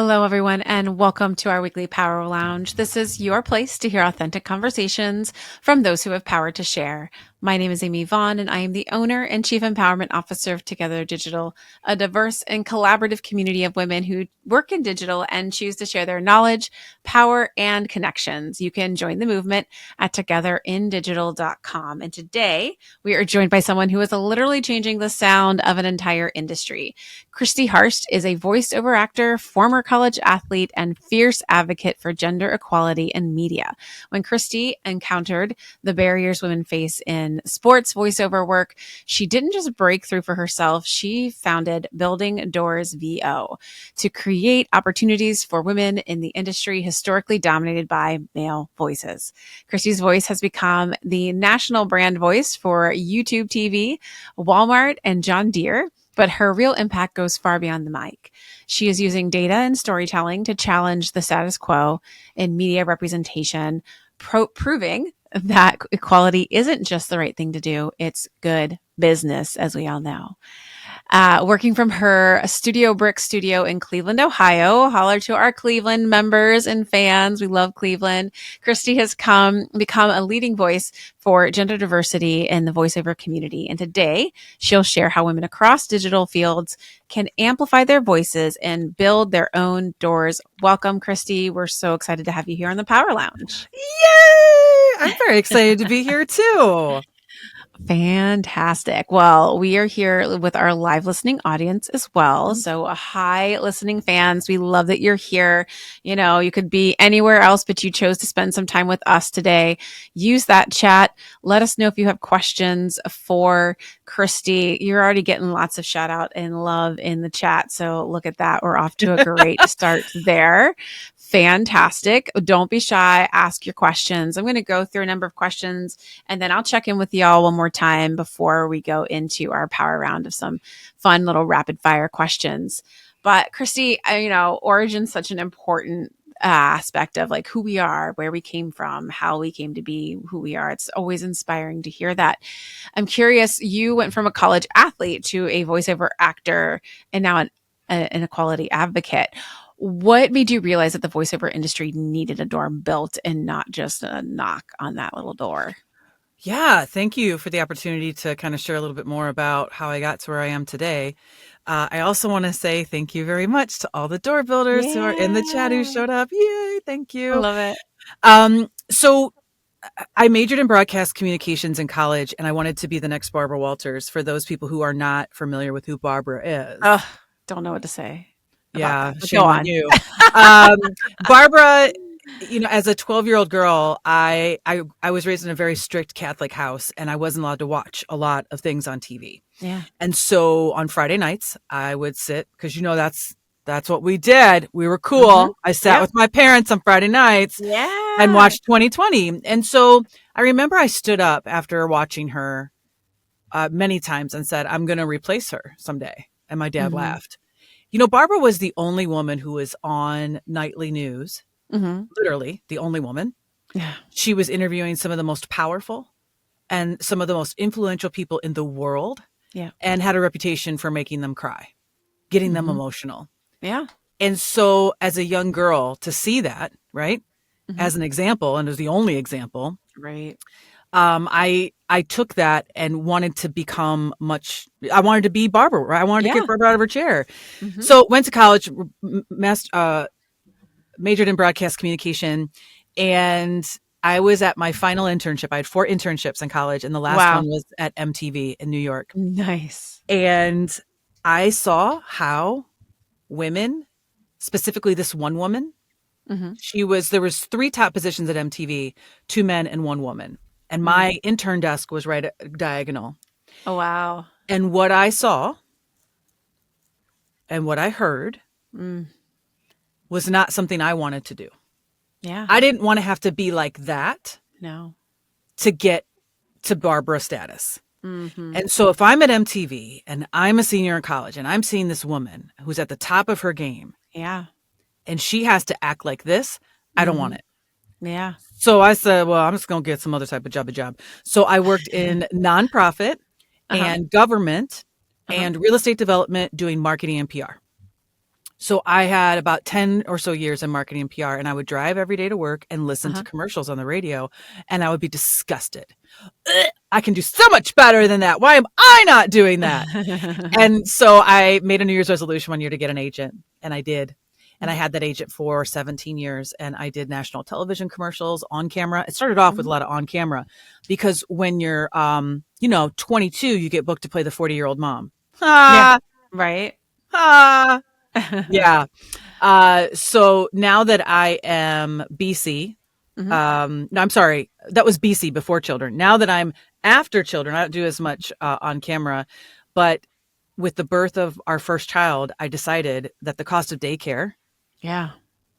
Hello, everyone, and welcome to our weekly Power Lounge. This is your place to hear authentic conversations from those who have power to share. My name is Amy Vaughan, and I am the owner and Chief Empowerment Officer of Together Digital, a diverse and collaborative community of women who work in digital and choose to share their knowledge, power, and connections. You can join the movement at togetherindigital.com. And today we are joined by someone who is literally changing the sound of an entire industry. Christy Harst is a voiceover actor, former college athlete, and fierce advocate for gender equality in media. When Christy encountered the barriers women face in sports voiceover work, she didn't just break through for herself. She founded Building Doors VO to create opportunities for women in the industry historically dominated by male voices. Christy's voice has become the national brand voice for YouTube TV, Walmart, and John Deere. But her real impact goes far beyond the mic. She is using data and storytelling to challenge the status quo in media representation, proving that equality isn't just the right thing to do, it's good business, as we all know. Working from her brick studio in Cleveland, Ohio. Holler to our Cleveland members and fans. We love Cleveland. Christy has become a leading voice for gender diversity in the voiceover community. And today she'll share how women across digital fields can amplify their voices and build their own doors. Welcome, Christy. We're so excited to have you here on the Power Lounge. Yay! I'm very excited to be here too. Fantastic. Well, we are here with our live listening audience as well. So hi, listening fans. We love that you're here. You know, you could be anywhere else, but you chose to spend some time with us today. Use that chat. Let us know if you have questions for Christy. You're already getting lots of shout out and love in the chat. So look at that. We're off to a great start there. Fantastic. Don't be shy. Ask your questions. I'm going to go through a number of questions and then I'll check in with y'all one more time before we go into our power round of some fun little rapid fire questions. But Christy, origin's such an important aspect of like who we are, where we came from, how we came to be who we are. It's always inspiring to hear that. I'm curious, you went from a college athlete to a voiceover actor and now an equality advocate. What made you realize that the voiceover industry needed a door built and not just a knock on that little door? Yeah, thank you for the opportunity to kind of share a little bit more about how I got to where I am today. I also want to say thank you very much to all the door builders who are in the chat who showed up. Yay, thank you. I love it. So I majored in broadcast communications in college, and I wanted to be the next Barbara Walters. For those people who are not familiar with who Barbara is. Don't know what to say. Yeah, shame on you. Barbara, as a 12-year-old girl, I was raised in a very strict Catholic house, and I wasn't allowed to watch a lot of things on TV. Yeah. And so on Friday nights, I would sit, because that's what we did. We were cool. Mm-hmm. I sat with my parents on Friday nights and watched 2020. And so I remember I stood up after watching her many times and said, I'm going to replace her someday. And my dad laughed. Barbara was the only woman who was on nightly news, literally the only woman. Yeah. She was interviewing some of the most powerful and some of the most influential people in the world and had a reputation for making them cry, getting them emotional. Yeah. And so as a young girl to see that, right, as an example, and as the only example, right. I took that and wanted to I wanted to be Barbara. Right? I wanted to get Barbara out of her chair. Mm-hmm. So went to college, majored in broadcast communication, and I was at my final internship. I had 4 internships in college, and the last one was at MTV in New York. Nice. And I saw how women, specifically this one woman, there was 3 top positions at MTV, 2 men and 1 woman. And my intern desk was right diagonal. Oh, wow. And what I saw and what I heard was not something I wanted to do. Yeah. I didn't want to have to be like that to get to Barbara status. Mm-hmm. And so if I'm at MTV and I'm a senior in college and I'm seeing this woman who's at the top of her game. Yeah. And she has to act like this, I don't want it. Yeah. So I said, well, I'm just going to get some other type of job. So I worked in nonprofit and government and real estate development doing marketing and PR. So I had about 10 or so years in marketing and PR, and I would drive every day to work and listen to commercials on the radio, and I would be disgusted. I can do so much better than that. Why am I not doing that? And so I made a New Year's resolution one year to get an agent, and I did. And I had that agent for 17 years, and I did national television commercials on camera. It started off with a lot of on camera because when you're, 22, you get booked to play the 40-year-old mom. Yeah. Right. Yeah. So now that I am BC, no, I'm sorry, that was BC before children. Now that I'm after children, I don't do as much on camera, but with the birth of our first child, I decided that the cost of daycare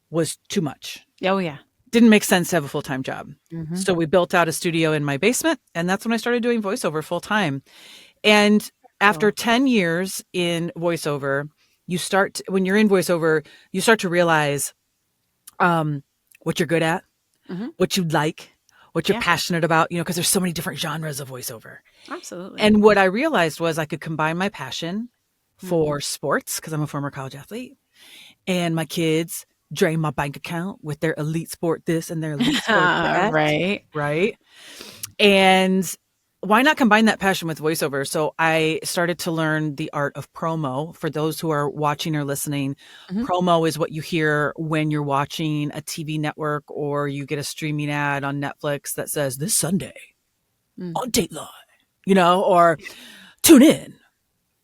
was too much. Oh, yeah. Didn't make sense to have a full-time job. So we built out a studio in my basement, and that's when I started doing voiceover full-time. And after 10 years in voiceover, when you're in voiceover, you start to realize what you're good at, what you like, what you're passionate about, because there's so many different genres of voiceover. Absolutely. And what I realized was I could combine my passion for sports, because I'm a former college athlete, and my kids drain my bank account with their elite sport this and their elite sport that. Right. And why not combine that passion with voiceover? So I started to learn the art of promo. For those who are watching or listening, promo is what you hear when you're watching a TV network or you get a streaming ad on Netflix that says this Sunday on Dateline, or tune in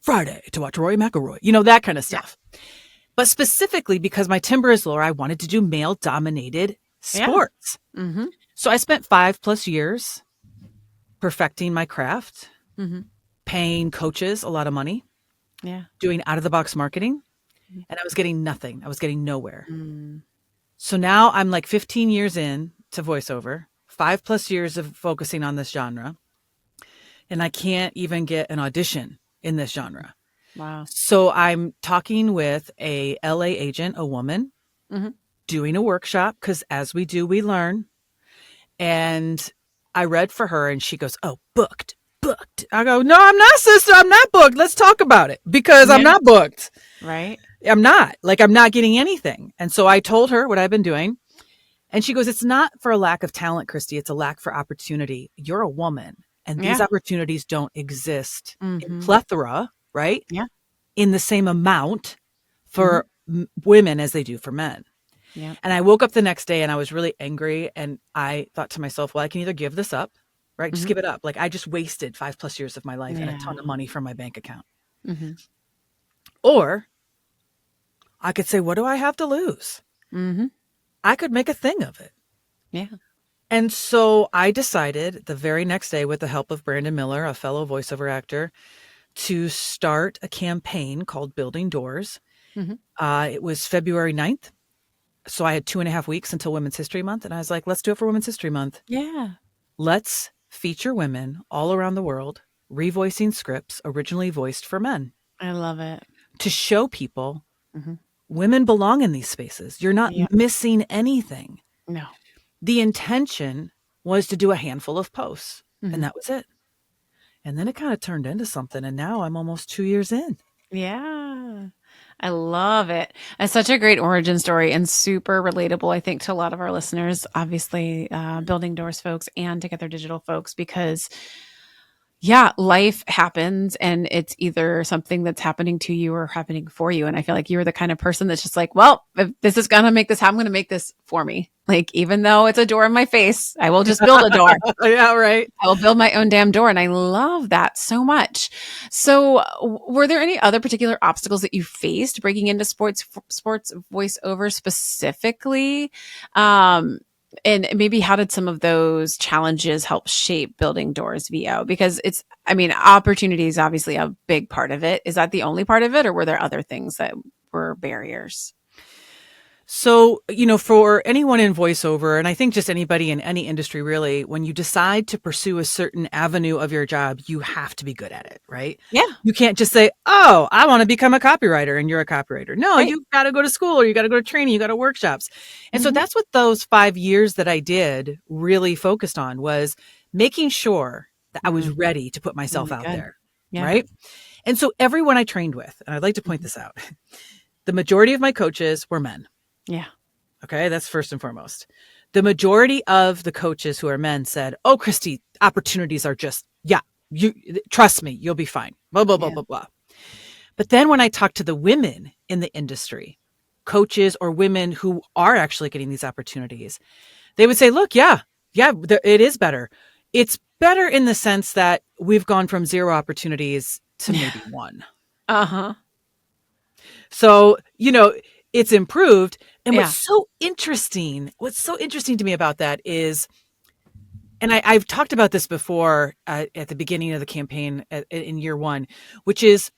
Friday to watch Rory McIlroy, that kind of stuff. But specifically because my timber is lower, I wanted to do male dominated sports. So I spent 5+ years perfecting my craft, paying coaches a lot of money, doing out of the box marketing. And I was getting nothing. I was getting nowhere. So now I'm like 15 years in to voiceover, 5+ years of focusing on this genre. And I can't even get an audition in this genre. Wow. So I'm talking with a LA agent, a woman, doing a workshop, because as we do, we learn. And I read for her and she goes, oh, booked. I go, no, I'm not, sister. I'm not booked. Let's talk about it, because I'm not booked. Right. I'm not getting anything. And so I told her what I've been doing. And she goes, it's not for a lack of talent, Christy. It's a lack for opportunity. You're a woman, and these opportunities don't exist in plethora, right? Yeah. In the same amount for women as they do for men. Yeah. And I woke up the next day and I was really angry. And I thought to myself, well, I can either give this up, right? Just give it up. Like I just wasted 5+ years of my life and a ton of money from my bank account. Or I could say, what do I have to lose? I could make a thing of it. Yeah. And so I decided the very next day, with the help of Brandon Miller, a fellow voiceover actor, to start a campaign called Building Doors. It was February 9th. So I had 2.5 weeks until Women's History Month. And I was like, let's do it for Women's History Month. Yeah. Let's feature women all around the world, revoicing scripts originally voiced for men. I love it. To show people women belong in these spaces. You're not missing anything. No. The intention was to do a handful of posts, and that was it. And then it kind of turned into something. And now I'm almost 2 years in. Yeah. I love it. It's such a great origin story and super relatable, I think, to a lot of our listeners, obviously, Building Doors folks and Together Digital folks, because life happens and it's either something that's happening to you or happening for you. And I feel like you're the kind of person that's just like, well, if this is going to make this, how I'm going to make this for me. Like, even though it's a door in my face, I will just build a door. Yeah, right. I will build my own damn door. And I love that so much. So were there any other particular obstacles that you faced breaking into sports voiceover specifically? And maybe how did some of those challenges help shape Building Doors VO? Because opportunity is obviously a big part of it. Is that the only part of it, or were there other things that were barriers? So, for anyone in voiceover, and I think just anybody in any industry, really, when you decide to pursue a certain avenue of your job, you have to be good at it, right? Yeah. You can't just say, oh, I want to become a copywriter, and you're a copywriter. No, right. You got to go to school, or you got to go to training, you got to workshops. And so that's what those 5 years that I did really focused on, was making sure that I was ready to put myself out there, right? And so everyone I trained with, and I'd like to point this out, the majority of my coaches were men. Yeah. Okay. That's first and foremost. The majority of the coaches who are men said, oh, Christy, opportunities are just, you trust me, you'll be fine. Blah, blah, blah, blah, blah. But then when I talk to the women in the industry, coaches or women who are actually getting these opportunities, they would say, look, it is better. It's better in the sense that we've gone from 0 opportunities to maybe 1. Uh-huh. So, it's improved. And what's so interesting to me about that is, and I've talked about this before at the beginning of the campaign in year 1, which is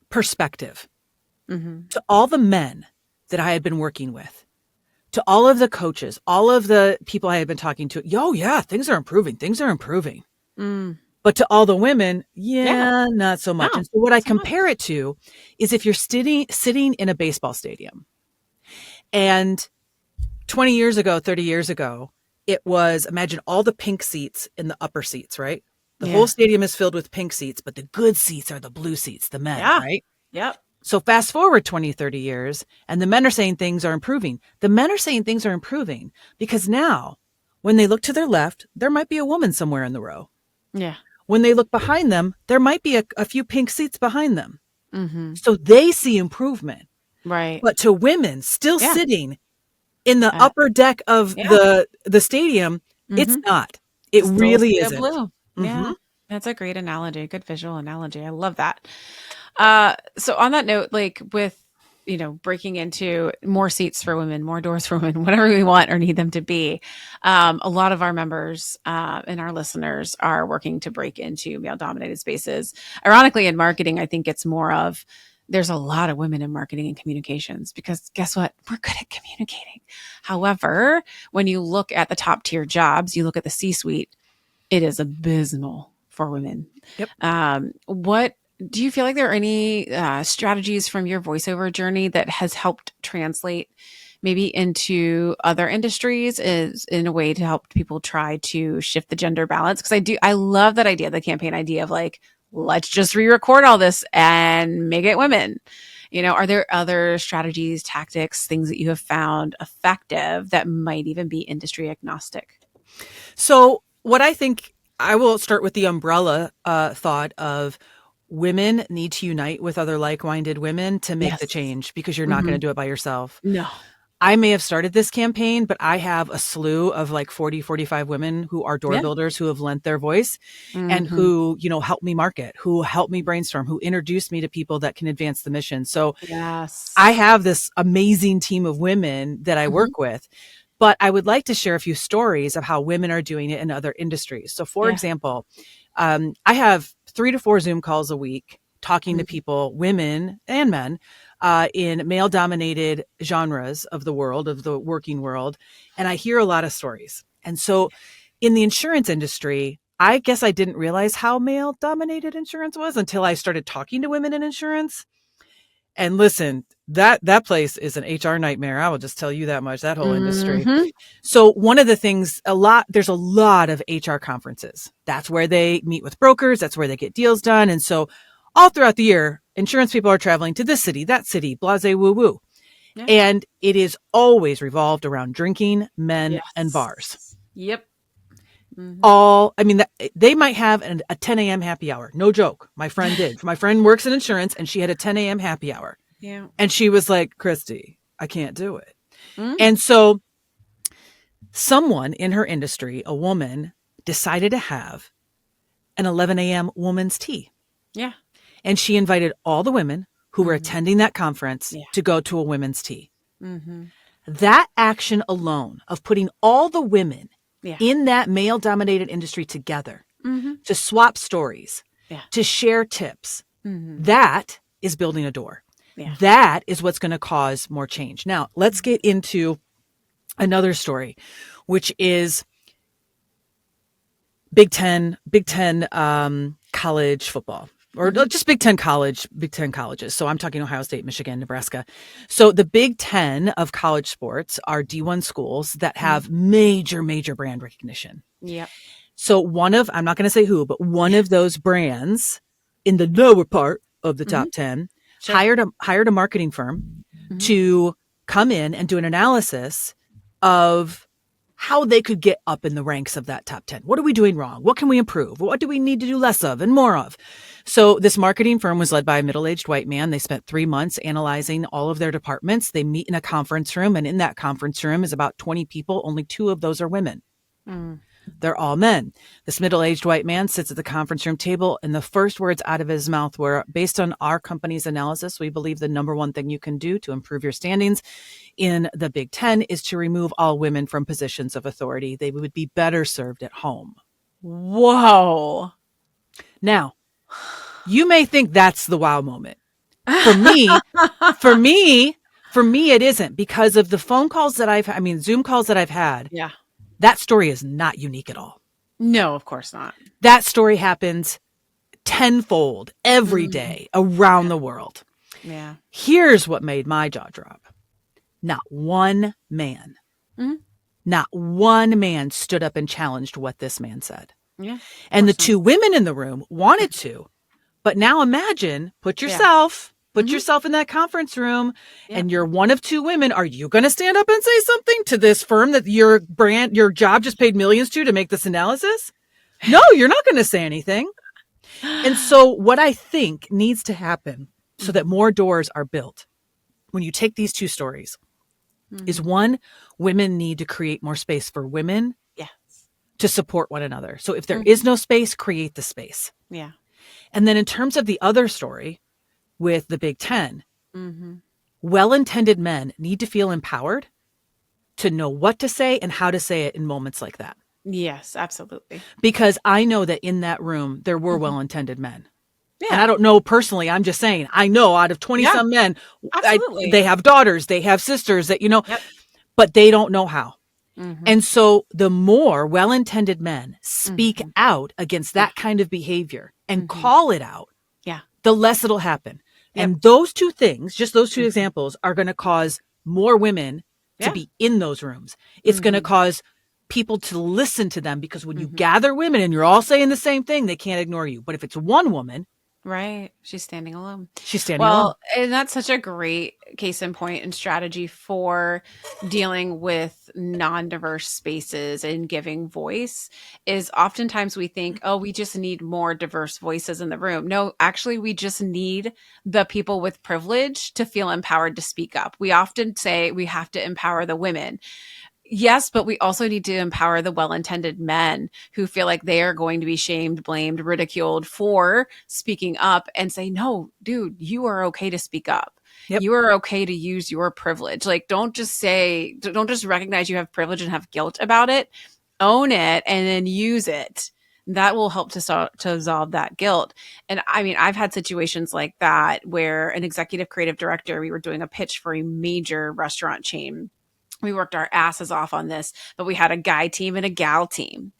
perspective. Mm-hmm. To all the men that I had been working with, to all of the coaches, all of the people I had been talking to, things are improving. Mm. But to all the women, not so much. No, and so what I compare it to is if you're sitting in a baseball stadium, and 20 years ago, 30 years ago, it was, imagine all the pink seats in the upper seats, right? The whole stadium is filled with pink seats, but the good seats are the blue seats, the men, right? Yep. So fast forward 20, 30 years, and the men are saying things are improving. The men are saying things are improving because now when they look to their left, there might be a woman somewhere in the row. Yeah. When they look behind them, there might be a few pink seats behind them. Mm-hmm. So they see improvement. Right. But to women still sitting in the upper deck of the stadium, it's not. It still really isn't. Blue. Mm-hmm. Yeah. That's a great analogy. Good visual analogy. I love that. So on that note, like with, breaking into more seats for women, more doors for women, whatever we want or need them to be. A lot of our members and our listeners are working to break into male dominated spaces. Ironically, in marketing, I think it's more of, there's a lot of women in marketing and communications because guess what? We're good at communicating. However, when you look at the top tier jobs, you look at the C-suite, it is abysmal for women. Yep. What do you feel like there are any strategies from your voiceover journey that has helped translate maybe into other industries is in a way to help people try to shift the gender balance? Because I love that idea, the campaign idea of like, let's just re-record all this and make it women. Are there other strategies, tactics, things that you have found effective that might even be industry agnostic? So what I think, I will start with the umbrella thought of women need to unite with other like-minded women to make the change because you're not going to do it by yourself. No. I may have started this campaign, but I have a slew of like 40, 45 women who are door builders who have lent their voice and who, help me market, who help me brainstorm, who introduce me to people that can advance the mission. So I have this amazing team of women that I work with, but I would like to share a few stories of how women are doing it in other industries. So for example, I have 3 to 4 Zoom calls a week talking to people, women and men, in male-dominated genres of the world, of the working world. And I hear a lot of stories. And so in the insurance industry, I guess I didn't realize how male-dominated insurance was until I started talking to women in insurance. And listen, that place is an HR nightmare. I will just tell you that much, that whole industry. So one of the things, there's a lot of HR conferences. That's where they meet with brokers. That's where they get deals done. And so all throughout the year, insurance people are traveling to this city, that city, blase woo woo. Yeah. And it is always revolved around drinking, men, and bars. Yep. They might have a 10 a.m. happy hour. No joke. My friend did. My friend works in insurance and she had a 10 a.m. happy hour. Yeah. And she was like, Christy, I can't do it. And so someone in her industry, a woman, decided to have an 11 a.m. woman's tea. Yeah. And she invited all the women who were attending that conference to go to a women's tea. That action alone of putting all the women in that male-dominated industry together to swap stories, to share tips, that is building a door. Yeah. That is what's going to cause more change. Now, let's get into another story, which is Big Ten college football. Or just Big Ten colleges. So I'm talking Ohio State, Michigan, Nebraska. So the Big Ten of college sports are D1 schools that have major brand recognition. Yeah. So I'm not going to say who, but one of those brands in the lower part of the top 10 hired a marketing firm to come in and do an analysis of how they could get up in the ranks of that top 10. What are we doing wrong? What can we improve? What do we need to do less of and more of? So this marketing firm was led by a middle-aged white man. They spent 3 months analyzing all of their departments. They meet in a conference room, and in that conference room is about 20 people. Only 2 of those are women. They're all men. This middle-aged white man sits at the conference room table, and the first words out of his mouth were, based on our company's analysis, we believe the number one thing you can do to improve your standings in the Big Ten is to remove all women from positions of authority. They would be better served at home. Whoa. Now, you may think that's the wow moment. For me, it isn't, because of the phone calls that Zoom calls that I've had. Yeah. That story is not unique at all. No, of course not. That story happens tenfold every day around the world. Yeah. Here's what made my jaw drop. Not one man, not one man stood up and challenged what this man said. Yeah. And the 2 women in the room wanted to. But now imagine, put yourself in that conference room, and you're one of 2 women. Are you going to stand up and say something to this firm that your job just paid millions to make this analysis? No, you're not going to say anything. And so what I think needs to happen so that more doors are built when you take these 2 stories is, 1, women need to create more space for women to support one another. So if there is no space, create the space. Yeah. And then in terms of the other story with the Big Ten, well-intended men need to feel empowered to know what to say and how to say it in moments like that. Yes, absolutely. Because I know that in that room, there were well-intended men. Yeah. And I don't know personally, I'm just saying, I know out of 20 some men, they have daughters, they have sisters that, but they don't know how. And so the more well-intended men speak out against that kind of behavior and call it out, the less it'll happen. And those 2 things, just those 2 examples, are going to cause more women to be in those rooms. It's going to cause people to listen to them, because when you gather women and you're all saying the same thing, they can't ignore you. But if it's one woman, right, she's standing alone. Alone. And that's such a great case in point and strategy for dealing with non-diverse spaces and giving voice. Is oftentimes we think, oh, we just need more diverse voices in the room. No, actually, we just need the people with privilege to feel empowered to speak up. We often say we have to empower the women. Yes, but we also need to empower the well-intended men who feel like they are going to be shamed, blamed, ridiculed for speaking up, and say, no, dude, you are okay to speak up. You are okay to use your privilege. Like, don't just recognize you have privilege and have guilt about it. Own it and then use it. That will help to resolve that guilt. And I mean, I've had situations like that where an executive creative director, we were doing a pitch for a major restaurant chain. We worked our asses off on this, but we had a guy team and a gal team.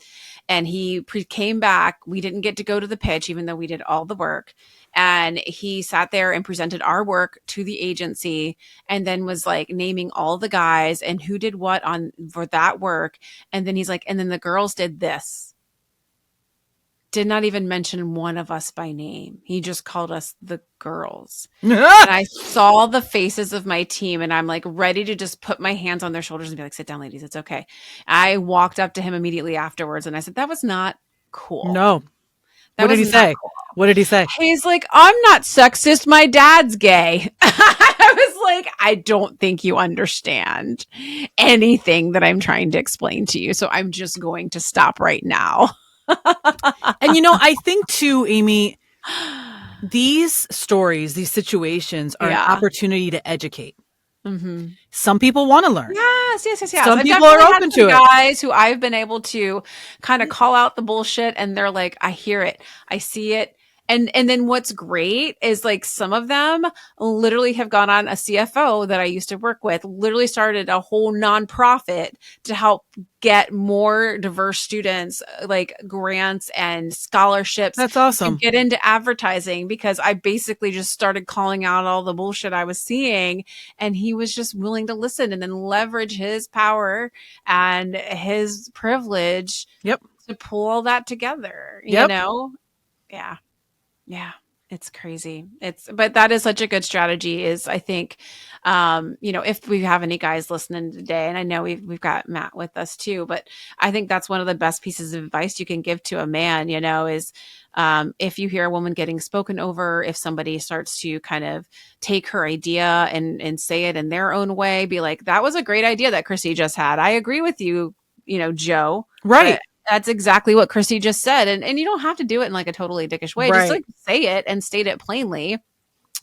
And he came back. We didn't get to go to the pitch, even though we did all the work. And he sat there and presented our work to the agency, and then was like naming all the guys and who did what for that work. And then he's like, and then the girls did this. Did not even mention one of us by name. He just called us the girls. And I saw the faces of my team, and I'm like ready to just put my hands on their shoulders and be like, sit down, ladies. It's okay. I walked up to him immediately afterwards and I said, that was not cool. No. What did he say? Cool. What did he say? He's like, I'm not sexist. My dad's gay. I was like, I don't think you understand anything that I'm trying to explain to you. So I'm just going to stop right now. And I think too, Amy, these stories, these situations are an opportunity to educate. Some people want to learn. Yes. Some people are open to it. Guys who I've been able to kind of call out the bullshit, and they're like, I hear it, I see it. And then what's great is like some of them literally have gone on. A CFO that I used to work with literally started a whole nonprofit to help get more diverse students like grants and scholarships. That's awesome. And get into advertising, because I basically just started calling out all the bullshit I was seeing, and he was just willing to listen and then leverage his power and his privilege to pull all that together, you know? Yeah. It's crazy. But that is such a good strategy is I think, if we have any guys listening today, and I know we've got Matt with us too, but I think that's one of the best pieces of advice you can give to a man, is if you hear a woman getting spoken over, if somebody starts to kind of take her idea and say it in their own way, be like, that was a great idea that Chrissy just had. I agree with you, Joe. Right. That's exactly what Christy just said. And you don't have to do it in like a totally dickish way. Just Right. like say it and state it plainly.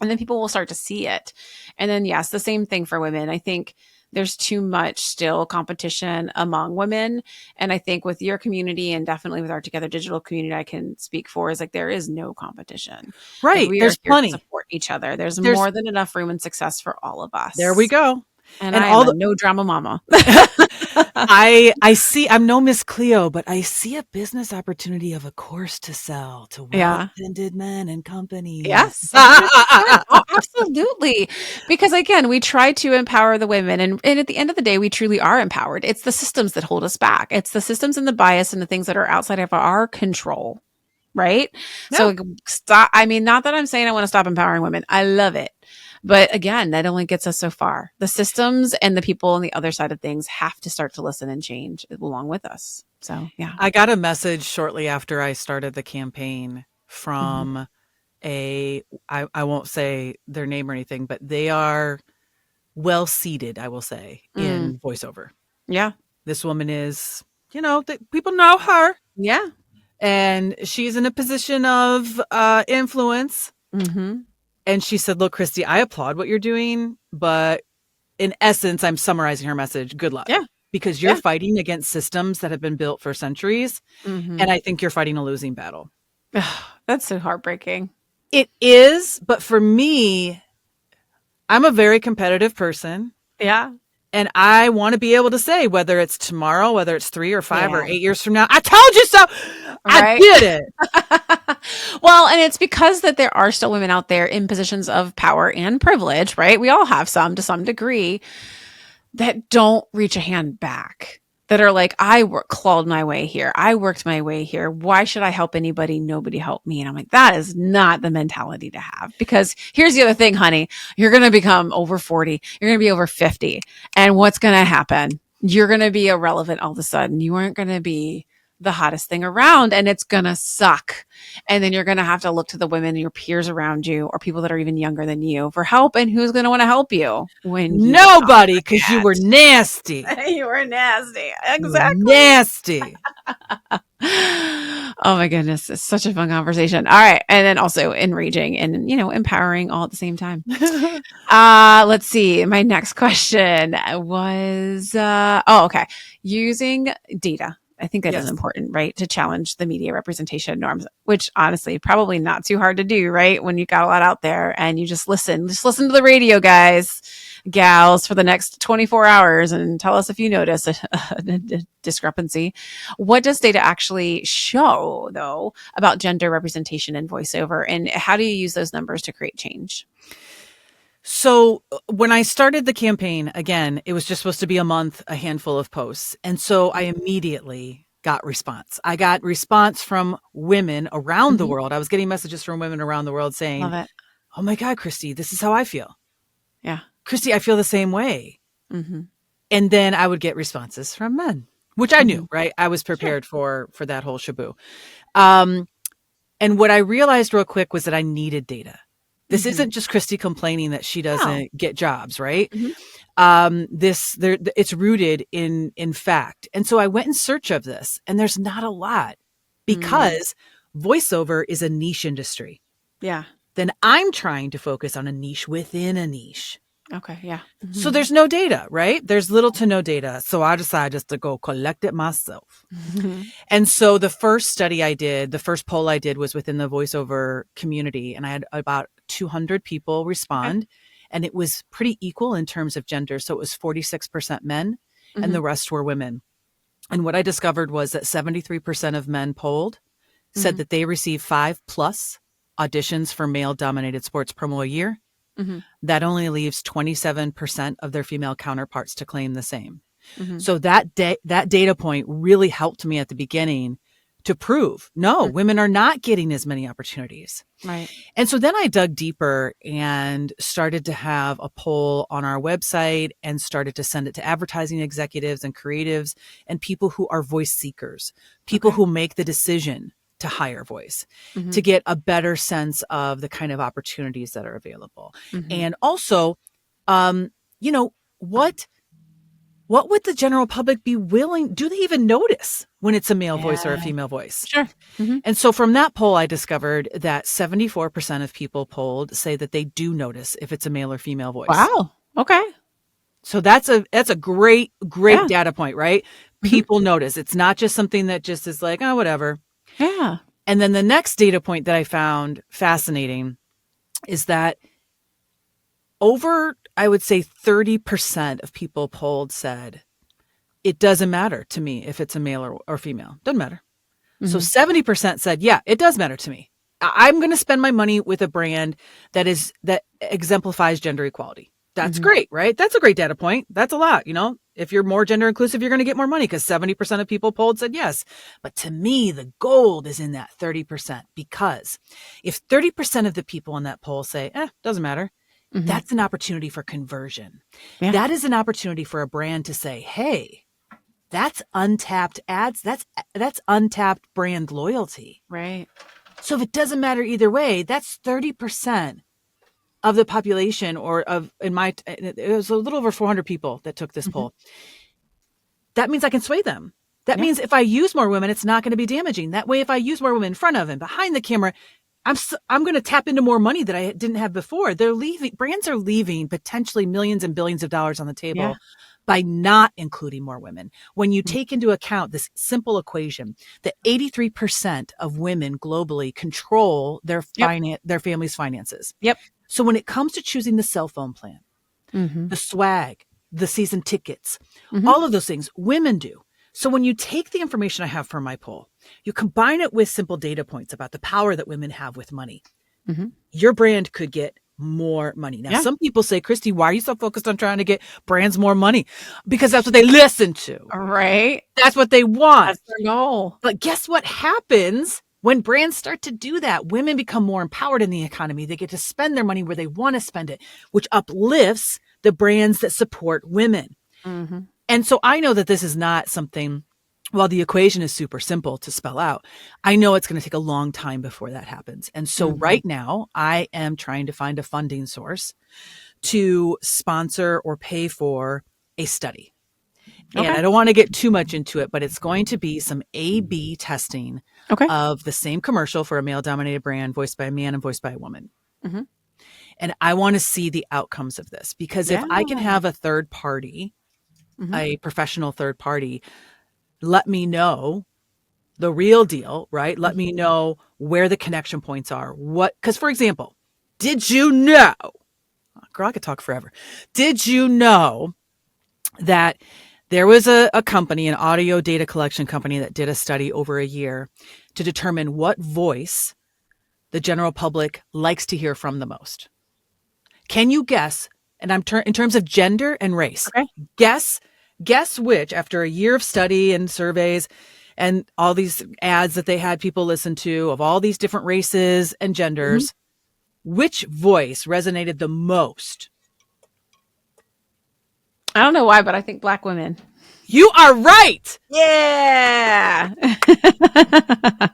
And then people will start to see it. And then, yes, the same thing for women. I think there's too much still competition among women. And I think with your community and definitely with our Together Digital community, I can speak for is like there is no competition. Like Right. we are There's here to plenty. support each other. There's more than enough room and success for all of us. There we go. And I am a no drama mama. I see, I'm no Miss Cleo, but I see a business opportunity of a course to sell to well-attended men and companies. Yes. 100%. Oh, absolutely. Because again, we try to empower the women and at the end of the day, we truly are empowered. It's the systems that hold us back. It's the systems and the bias and the things that are outside of our control. Right. Yeah. So stop. I mean, not that I'm saying I want to stop empowering women. I love it. But again, that only gets us so far. The systems and the people on the other side of things have to start to listen and change along with us. So, yeah. I got a message shortly after I started the campaign from I won't say their name or anything, but they are well seated, I will say, in voiceover. Yeah. This woman is, people know her. Yeah. And she's in a position of influence. Mm-hmm. And she said, look, Christy, I applaud what you're doing, but in essence, I'm summarizing her message. Good luck. Yeah. Because you're fighting against systems that have been built for centuries. Mm-hmm. And I think you're fighting a losing battle. That's so heartbreaking. It is. But for me, I'm a very competitive person. Yeah. And I want to be able to say whether it's tomorrow, whether it's 3 or 5 or 8 years from now, I told you so. Right? I did it. Well, and it's because that there are still women out there in positions of power and privilege, right? We all have some to some degree that don't reach a hand back, that are like, clawed my way here. I worked my way here. Why should I help anybody? Nobody helped me. And I'm like, that is not the mentality to have. Because here's the other thing, honey, you're going to become over 40. You're going to be over 50. And what's going to happen? You're going to be irrelevant all of a sudden. You aren't going to be the hottest thing around and it's going to suck. And then you're going to have to look to the women, your peers around you or people that are even younger than you for help. And who's going to want to help you when nobody, because you were nasty. You were nasty. Exactly. Nasty. Oh my goodness. It's such a fun conversation. All right. And then also enraging and, empowering all at the same time. Let's see. My next question was, okay. Using data. I think that is important, right? To challenge the media representation norms, which honestly, probably not too hard to do, right? When you got a lot out there and you just listen to the radio, guys, gals, for the next 24 hours and tell us if you notice a discrepancy. What does data actually show, though, about gender representation in voiceover? And how do you use those numbers to create change? So when I started the campaign, again, it was just supposed to be a month, a handful of posts. And so I immediately got response. I got response from women around the world. I was getting messages from women around the world saying, oh my God, Christy, this is how I feel. Yeah. Christy, I feel the same way. Mm-hmm. And then I would get responses from men, which I knew, right? I was prepared for that whole shaboo. And what I realized real quick was that I needed data. This isn't just Christy complaining that she doesn't get jobs, right? It's rooted in fact. And so I went in search of this, and there's not a lot because voiceover is a niche industry. Yeah. Then I'm trying to focus on a niche within a niche. Okay. Yeah. Mm-hmm. So there's no data, right? There's little to no data. So I decided just to go collect it myself. Mm-hmm. And so the first poll I did was within the voiceover community, and I had about 200 people respond, and it was pretty equal in terms of gender. So it was 46% men and the rest were women. And what I discovered was that 73% of men polled said that they receive 5+ auditions for male-dominated sports promo a year. Mm-hmm. That only leaves 27% of their female counterparts to claim the same. Mm-hmm. So that data point really helped me at the beginning to prove, no, women are not getting as many opportunities. Right. And so then I dug deeper and started to have a poll on our website and started to send it to advertising executives and creatives and people who are voice seekers, people who make the decision to hire voice, to get a better sense of the kind of opportunities that are available. And also, you know, what would the general public be willing? Do they even notice when it's a male voice or a female voice? Sure. And so from that poll, I discovered that 74% of people polled say that they do notice if it's a male or female voice. Wow. Okay. So that's a great data point, right? People notice. It's not just something that just is like, oh, whatever. Yeah. And then the next data point that I found fascinating is that over, I would say 30% of people polled said, it doesn't matter to me if it's a male or female. Doesn't matter. So 70% said, yeah, it does matter to me. I'm going to spend my money with a brand that exemplifies gender equality. That's great, right? That's a great data point. That's a lot. You know, if you're more gender inclusive, you're going to get more money because 70% of people polled said yes. But to me, the gold is in that 30%, because if 30% of the people in that poll say, doesn't matter, that's an opportunity for conversion. Yeah. That is an opportunity for a brand to say, hey, that's untapped ads. That's untapped brand loyalty. Right. So if it doesn't matter either way, that's 30% of the population, or it was a little over 400 people that took this poll. That means I can sway them. That means if I use more women, it's not going to be damaging. That way, if I use more women in front of and behind the camera, I'm going to tap into more money that I didn't have before. Brands are leaving potentially millions and billions of dollars on the table by not including more women. When you take into account this simple equation that 83% of women globally control their family's finances. Yep. So when it comes to choosing the cell phone plan, the swag, the season tickets, all of those things, women do. So when you take the information I have from my poll, you combine it with simple data points about the power that women have with money, your brand could get more money. Now, some people say, Christy, why are you so focused on trying to get brands more money? Because that's what they listen to. Right. That's what they want. That's their goal. But guess what happens when brands start to do that? Women become more empowered in the economy. They get to spend their money where they want to spend it, which uplifts the brands that support women. And so I know that this is not something, while the equation is super simple to spell out, I know it's going to take a long time before that happens. And so right now I am trying to find a funding source to sponsor or pay for a study. And I don't want to get too much into it, but it's going to be some A/B testing of the same commercial for a male-dominated brand voiced by a man and voiced by a woman. And I want to see the outcomes of this, because if I can have a third party, a professional third party, let me know the real deal, right? Let me know where the connection points are. Because for example, did you know, girl, I could talk forever. Did you know that there was a company, an audio data collection company, that did a study over a year to determine what voice the general public likes to hear from the most? Can you guess? And I'm in terms of gender and race. Guess which, after a year of study and surveys and all these ads that they had people listen to of all these different races and genders, which voice resonated the most? I don't know why, but I think Black women. You are right. Yeah.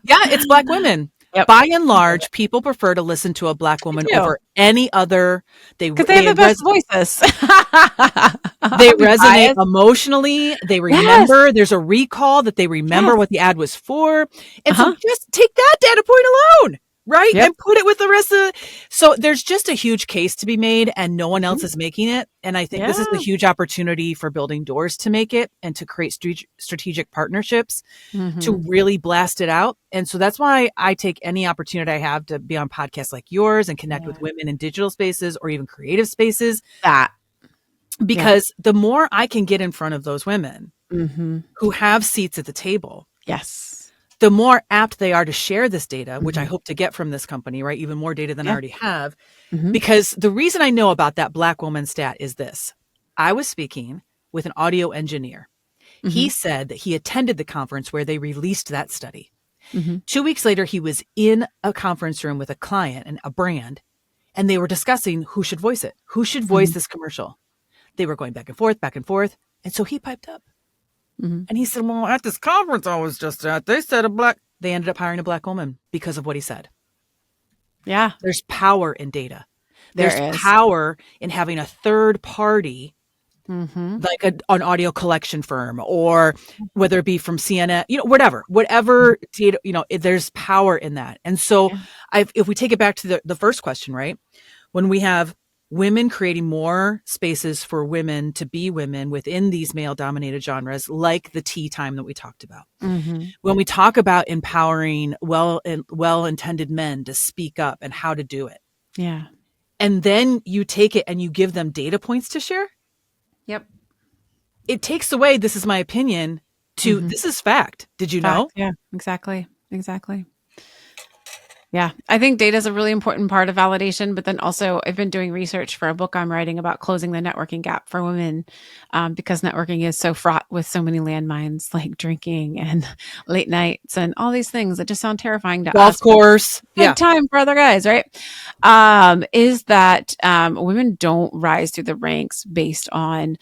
It's Black women. Yep. By and large, people prefer to listen to a Black woman over any other. Because they have the best voices. They resonate emotionally. They remember. Yes. There's a recall that they remember what the ad was for. And so just take that data point alone, right? And put it with the rest of So there's just a huge case to be made, and no one else is making it. And I think this is a huge opportunity for building doors to make it and to create strategic partnerships to really blast it out. And so that's why I take any opportunity I have to be on podcasts like yours and connect with women in digital spaces or even creative spaces. Because the more I can get in front of those women who have seats at the table, the more apt they are to share this data, which I hope to get from this company, right? Even more data than I already have. Because the reason I know about that Black woman stat is this. I was speaking with an audio engineer. He said that he attended the conference where they released that study. Mm-hmm. 2 weeks later, he was in a conference room with a client and a brand, and they were discussing who should voice it, who should voice this commercial. They were going back and forth, back and forth. And so he piped up Mm-hmm. and he said, well, at this conference I was just at, they ended up hiring a Black woman because of what he said. Yeah. There's power in data. There There's is. power in having a third party, Mm-hmm. like an audio collection firm, or whether it be from CNN, whatever data, there's power in that. And so if we take it back to the first question, right? When we have women creating more spaces for women to be women within these male dominated genres, like the tea time that we talked about. Mm-hmm. When we talk about empowering well-intended men to speak up and how to do it. Yeah. And then you take it and you give them data points to share. Yep. It takes away, this is my opinion, to this is fact. Did you know? Yeah, exactly. Yeah, I think data is a really important part of validation, but then also I've been doing research for a book I'm writing about closing the networking gap for women, because networking is so fraught with so many landmines like drinking and late nights and all these things that just sound terrifying to Golf us. course. Good time for other guys, right? Is that women don't rise through the ranks based on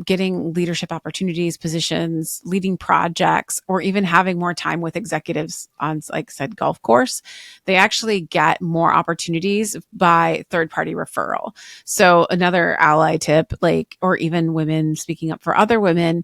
getting leadership opportunities, positions, leading projects, or even having more time with executives on, like said, golf course. They actually get more opportunities by third-party referral. So another ally tip, or even women speaking up for other women,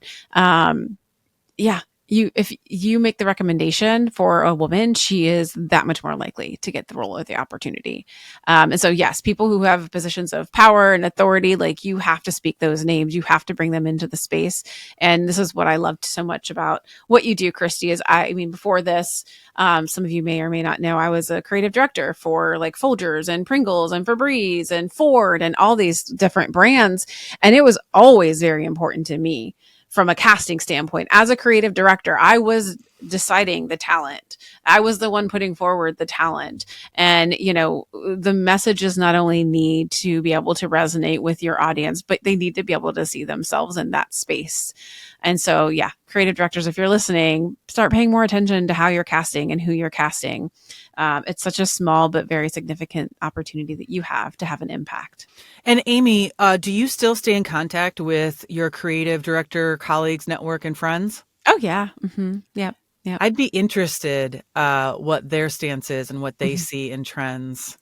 if you make the recommendation for a woman, she is that much more likely to get the role or the opportunity. And so, yes, people who have positions of power and authority, you have to speak those names. You have to bring them into the space. And this is what I loved so much about what you do, Christy, is before this, some of you may or may not know, I was a creative director for Folgers and Pringles and Febreze and Ford and all these different brands. And it was always very important to me from a casting standpoint. As a creative director, I was deciding the talent. I was the one putting forward the talent. And, the messages not only need to be able to resonate with your audience, but they need to be able to see themselves in that space. And so, yeah, creative directors, if you're listening, start paying more attention to how you're casting and who you're casting. It's such a small but very significant opportunity that you have to have an impact. And Amy, do you still stay in contact with your creative director colleagues, network, and friends? Oh, yeah. Mm-hmm. Yep. Yep. I'd be interested what their stance is and what they see in trends.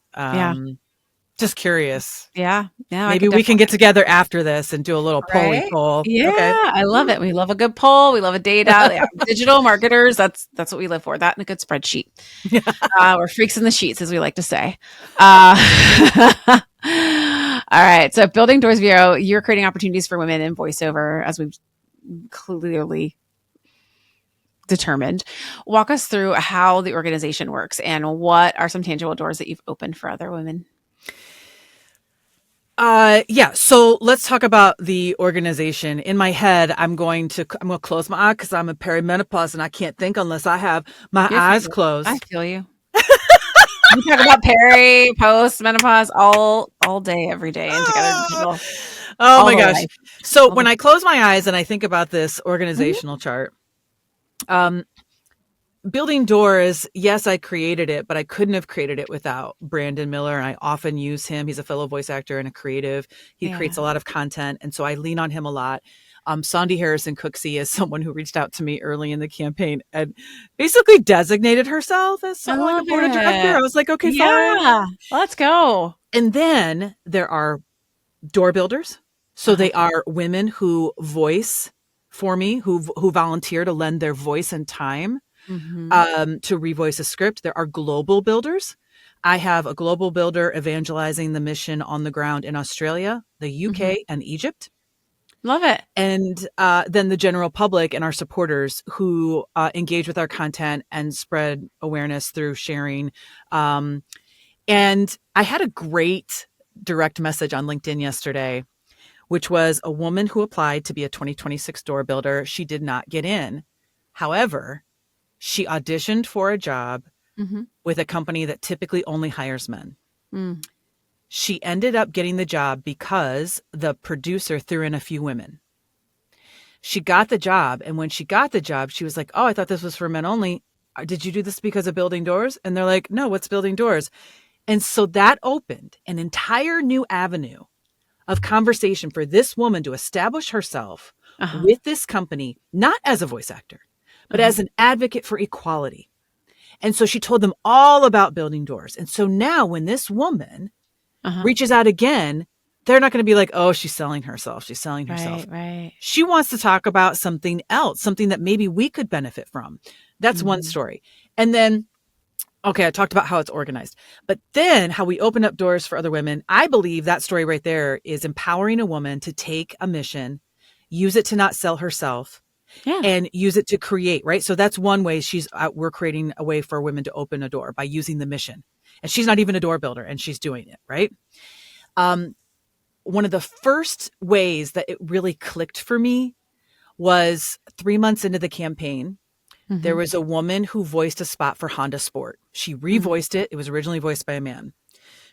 Just curious. Yeah. Maybe we can get together after this and do a little poll. Yeah, okay. I love it. We love a good poll. We love a data. Yeah. Digital marketers. That's what we live for. That and a good spreadsheet. We're freaks in the sheets, as we like to say. All right. So building Doors Vero, you're creating opportunities for women in voiceover, as we've clearly determined. Walk us through how the organization works and what are some tangible doors that you've opened for other women. So let's talk about the organization. In my head, I'm going to close my eye because I'm a perimenopause and I can't think unless I have my eyes closed. I feel you. We talk about peri, post, menopause all day, every day, and together. Oh my gosh. So when I close my eyes and I think about this organizational chart, building Doors, yes, I created it, but I couldn't have created it without Brandon Miller. And I often use him. He's a fellow voice actor and a creative. He creates a lot of content. And so I lean on him a lot. Sandy Harrison Cooksey is someone who reached out to me early in the campaign and basically designated herself as someone like a board of director. I was like, okay, fine. Let's go. And then there are door builders. So they are women who voice for me, who volunteer to lend their voice and time to revoice a script. There are global builders. I have a global builder evangelizing the mission on the ground in Australia, the UK, and Egypt. Love it. And then the general public and our supporters who engage with our content and spread awareness through sharing. And I had a great direct message on LinkedIn yesterday, which was a woman who applied to be a 2026 door builder. She did not get in. However, she auditioned for a job with a company that typically only hires men. She ended up getting the job because the producer threw in a few women. She got the job. And when she got the job, she was like, oh, I thought this was for men only. did you do this because of building doors? And they're like, no, what's building doors? And so that opened an entire new avenue of conversation for this woman to establish herself with this company, not as a voice actor, but as an advocate for equality. And so she told them all about building doors. And so now when this woman reaches out again, they're not going to be like, oh, she's selling herself. She's selling herself. Right. She wants to talk about something else, something that maybe we could benefit from. That's one story. And then, okay, I talked about how it's organized, but then how we open up doors for other women. I believe that story right there is empowering a woman to take a mission, use it to not sell herself, and use it to create, right? So that's one way we're creating a way for women to open a door by using the mission. And she's not even a door builder and she's doing it, right? One of the first ways that it really clicked for me was 3 months into the campaign. There was a woman who voiced a spot for Honda Sport. She revoiced it. It was originally voiced by a man.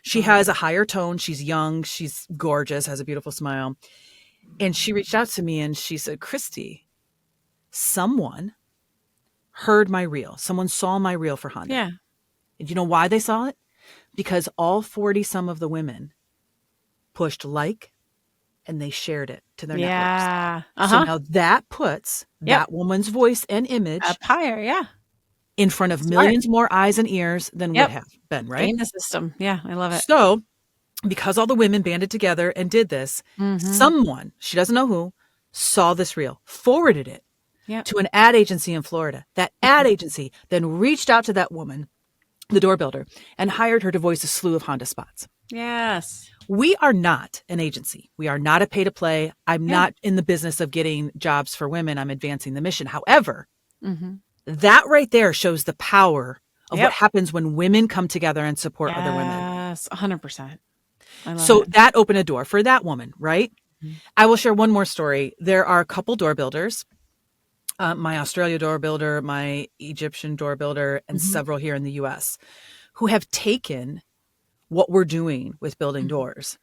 She has a higher tone. She's young. She's gorgeous, has a beautiful smile. And she reached out to me and she said, Christy, someone heard my reel. Someone saw my reel for Honda. Yeah. And you know why they saw it? Because all 40 some of the women pushed like and they shared it to their networks. So now that puts that woman's voice and image up higher, in front of millions more eyes and ears than would have been, right? Game the system. Yeah, I love it. So because all the women banded together and did this, someone, she doesn't know who, saw this reel, forwarded it to an ad agency in Florida. That ad agency then reached out to that woman, the door builder, and hired her to voice a slew of Honda spots. Yes. We are not an agency. We are not a pay to play. I'm not in the business of getting jobs for women. I'm advancing the mission. However, that right there shows the power of what happens when women come together and support other women. Yes, 100%. So that opened a door for that woman, right? I will share one more story. There are a couple door builders, my Australia door builder, my Egyptian door builder, and several here in the US who have taken what we're doing with building doors.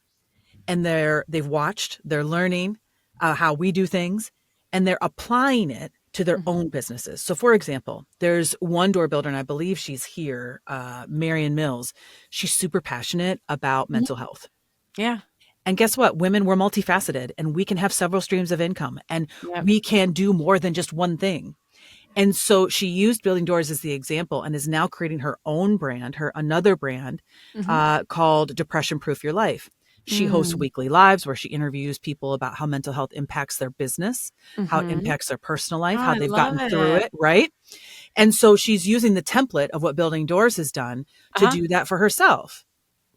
And they've watched, they're learning how we do things, and they're applying it to their own businesses. So for example, there's one door builder, and I believe she's here, Marion Mills. She's super passionate about mental health. Yeah. And guess what? Women, we're multifaceted and we can have several streams of income and we can do more than just one thing. And so she used building doors as the example and is now creating her own brand, another brand called Depression Proof Your Life. She hosts weekly lives where she interviews people about how mental health impacts their business, how it impacts their personal life, how they've gotten through it, right? And so she's using the template of what Building Doors has done to do that for herself.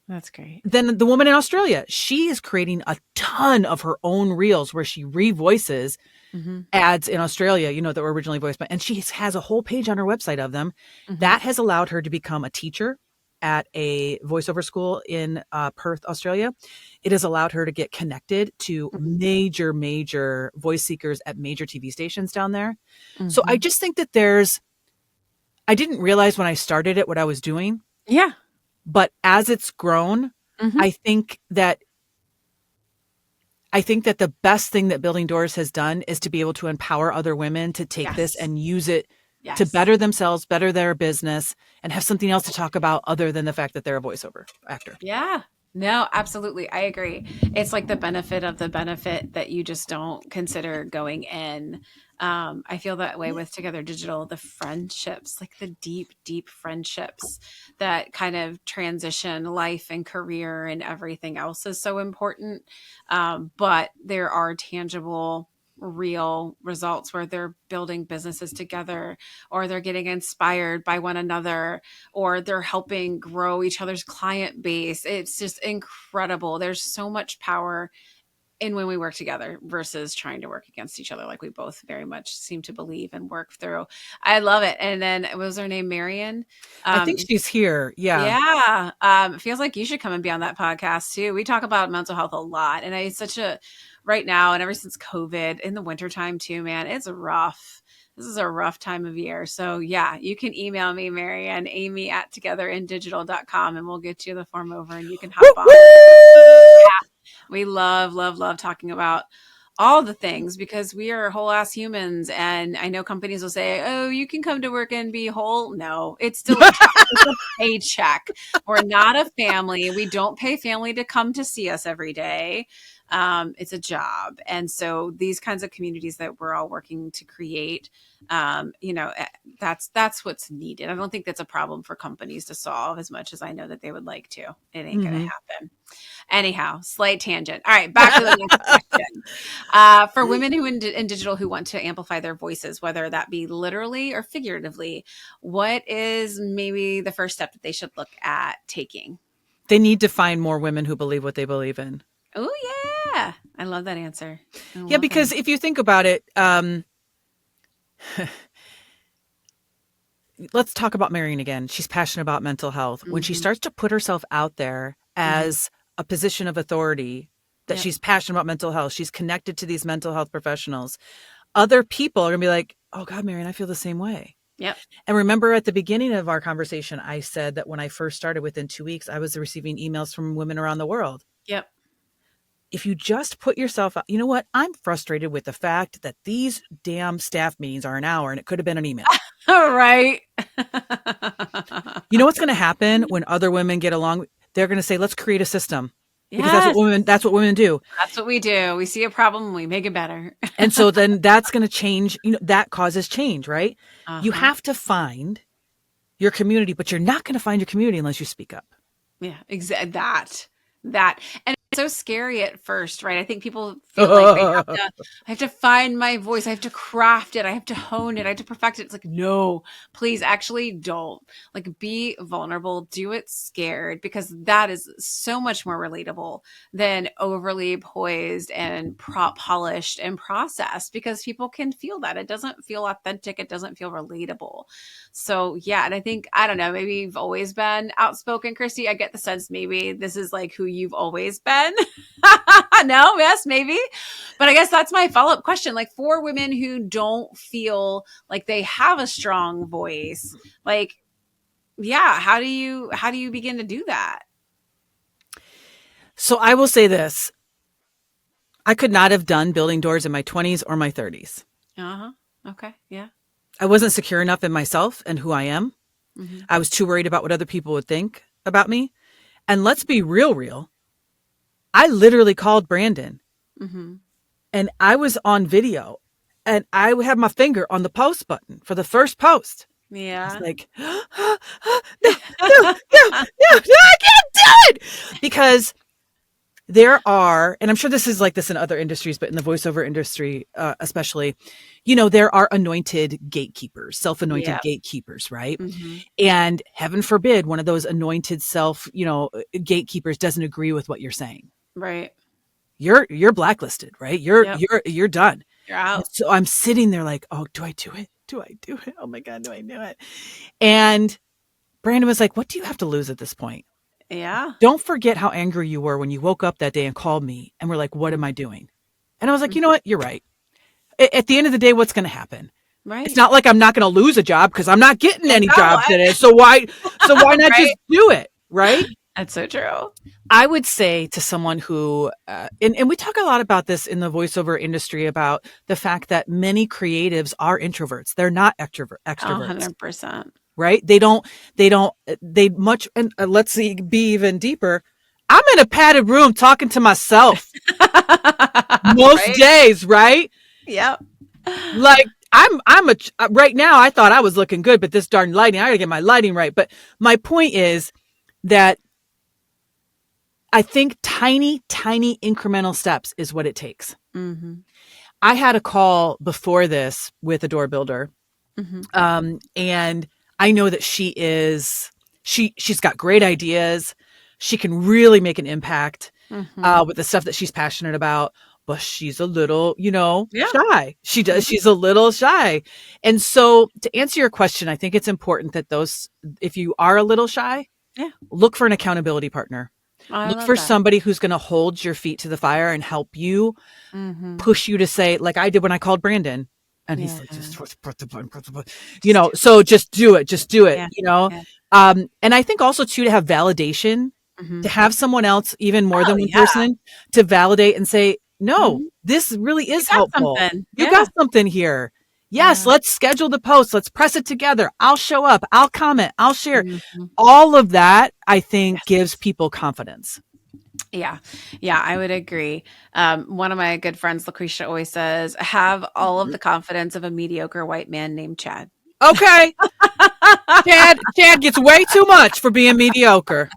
That's great. Then the woman in Australia, she is creating a ton of her own reels where she revoices ads in Australia, that were originally voiced by, and she has a whole page on her website of them. That has allowed her to become a teacher at a voiceover school in Perth, Australia. It has allowed her to get connected to major voice seekers at major TV stations down there. So I just think that I didn't realize when I started it what I was doing. Yeah. But as it's grown, I think that the best thing that Building Doors has done is to be able to empower other women to take this and use it to better themselves, better their business, and have something else to talk about other than the fact that they're a voiceover actor. Yeah. No, absolutely. I agree. It's like the benefit of the benefit that you just don't consider going in. I feel that way with Together Digital, the friendships, like the deep friendships that kind of transition life and career and everything else is so important. But there are tangible, real results where they're building businesses together, or they're getting inspired by one another, or they're helping grow each other's client base. It's just incredible. There's so much power in when we work together versus trying to work against each other, like we both very much seem to believe and work through. I love it. And then what was her name? Marion? I think she's here. Yeah. Yeah. It feels like you should come and be on that podcast too. We talk about mental health a lot, and it's right now, and ever since COVID, in the wintertime too, man, it's rough. This is a rough time of year. So yeah, you can email me, Marianne, amy@togetherindigital.com, and we'll get you the form over and you can hop on. Yeah. We love talking about all the things, because we are whole ass humans. And I know companies will say, oh, you can come to work and be whole. No, it's still a job. It's a paycheck. We're not a family. We don't pay family to come to see us every day. It's a job. And so these kinds of communities that we're all working to create, that's what's needed. I don't think that's a problem for companies to solve, as much as I know that they would like to. It ain't going to happen. Anyhow, slight tangent. All right, back to the next question. For women who in digital who want to amplify their voices, whether that be literally or figuratively, what is maybe the first step that they should look at taking? They need to find more women who believe what they believe in. Oh, yeah. I love that answer. Yeah, because if you think about it, let's talk about Marion again. She's passionate about mental health. When she starts to put herself out there as a position of authority, that she's passionate about mental health, she's connected to these mental health professionals, other people are going to be like, oh God, Marion, I feel the same way. Yep. And remember at the beginning of our conversation, I said that when I first started, within 2 weeks, I was receiving emails from women around the world. Yep. If you just put yourself out, you know what? I'm frustrated with the fact that these damn staff meetings are an hour and it could have been an email. All right. You know what's going to happen when other women get along? They're going to say, let's create a system. Because that's what women do. That's what we do. We see a problem and we make it better. And so then that's going to change. That causes change, right? You have to find your community, but you're not going to find your community unless you speak up. Yeah, exactly. That. And it's so scary at first, right? I think people feel like I have to find my voice. I have to craft it. I have to hone it. I have to perfect it. It's like, no, please actually don't. Like, be vulnerable, do it scared, because that is so much more relatable than overly poised and polished and processed, because people can feel that. It doesn't feel authentic. It doesn't feel relatable. So yeah. And I think, I don't know, maybe you've always been outspoken, Christy. I get the sense maybe this is like who you've always been. No, yes, maybe. But I guess that's my follow-up question. Like, for women who don't feel like they have a strong voice, like, yeah, how do you begin to do that? So I will say this. I could not have done building doors in my 20s or my 30s. Okay. Yeah. I wasn't secure enough in myself and who I am. I was too worried about what other people would think about me. And let's be real. I literally called Brandon and I was on video and I had my finger on the post button for the first post. Yeah. I was like, no, I can't do it. Because there are, and I'm sure this is like this in other industries, but in the voiceover industry, especially, there are anointed gatekeepers, self-anointed gatekeepers, right? And heaven forbid one of those anointed gatekeepers doesn't agree with what you're saying. Right. You're blacklisted, right? You're done. You're out. And so I'm sitting there like, oh, do I do it? Oh my God, do I do it? And Brandon was like, what do you have to lose at this point? Yeah. Don't forget how angry you were when you woke up that day and called me and were like, what am I doing? And I was like, you know what? You're right. At the end of the day, what's going to happen? Right. It's not like I'm not going to lose a job because I'm not getting any jobs today. So why not right? Just do it? Right. That's so true. I would say to someone who, and we talk a lot about this in the voiceover industry, about the fact that many creatives are introverts. They're not extroverts. 100%. Right? They much, and let's see, be even deeper. I'm in a padded room talking to myself most days, right? Yep. Like right now I thought I was looking good, but this darn lighting, I gotta get my lighting right. But my point is that I think tiny incremental steps is what it takes. I had a call before this with a door builder. And I know that she's got great ideas. She can really make an impact with the stuff that she's passionate about, but she's a little, shy. She's a little shy. And so to answer your question, I think it's important that if you are a little shy, look for an accountability partner. Look for somebody who's going to hold your feet to the fire and help you, push you to say, like I did when I called Brandon. And he's like, just press the button, so just do it, And I think also too, to have validation, to have someone else, even more than one person, to validate and say, no, this really You is got helpful. something. You Yeah. got something here. Yes, Yeah. let's schedule the post. Let's press it together. I'll show up. I'll comment. I'll share. Mhm. All of that, I think, gives Yes. people confidence. Yeah. Yeah, I would agree. One of my good friends, Lucretia, always says, have all of the confidence of a mediocre white man named Chad. Okay. Chad gets way too much for being mediocre.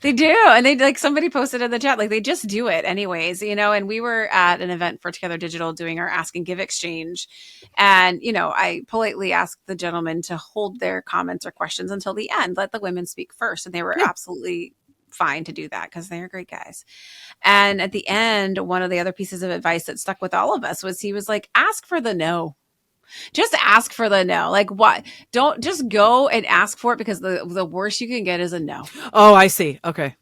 They do. And they like somebody posted in the chat, like they just do it anyways, and we were at an event for Together Digital doing our ask and give exchange. And, I politely asked the gentlemen to hold their comments or questions until the end, let the women speak first. And they were Yeah. absolutely fine to do that because they're great guys. And at the end, one of the other pieces of advice that stuck with all of us was he was like, ask for the no. Just ask for the no. Like what? Don't just go and ask for it because the worst you can get is a no. Oh, I see. Okay.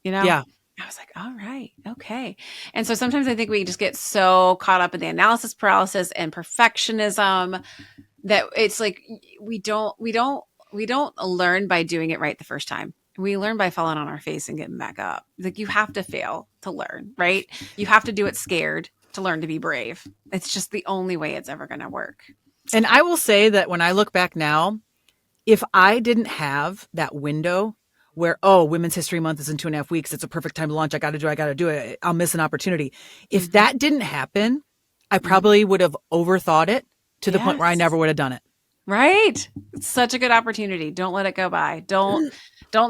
Yeah. I was like, all right, okay. And so sometimes I think we just get so caught up in the analysis paralysis and perfectionism that it's like we don't learn by doing it right the first time. We learn by falling on our face and getting back up. Like you have to fail to learn, right? You have to do it scared to learn to be brave. It's just the only way it's ever going to work. And I will say that when I look back now, if I didn't have that window where, oh, Women's History Month is in 2.5 weeks, it's a perfect time to launch. I got to do it. I'll miss an opportunity. If that didn't happen, I probably would have overthought it to the point where I Yes. never would have done it. Right? It's such a good opportunity. Don't let it go by. Don't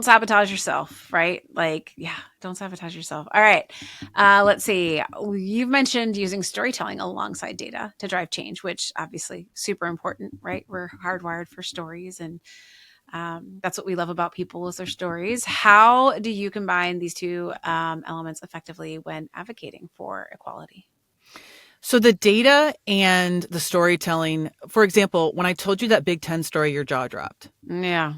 sabotage yourself, right? Like, yeah, don't sabotage yourself. All right. Let's see. You've mentioned using storytelling alongside data to drive change, which obviously super important, right? We're hardwired for stories, and that's what we love about people is their stories. How do you combine these two elements effectively when advocating for equality? So the data and the storytelling, for example, when I told you that Big Ten story, your jaw dropped. Yeah,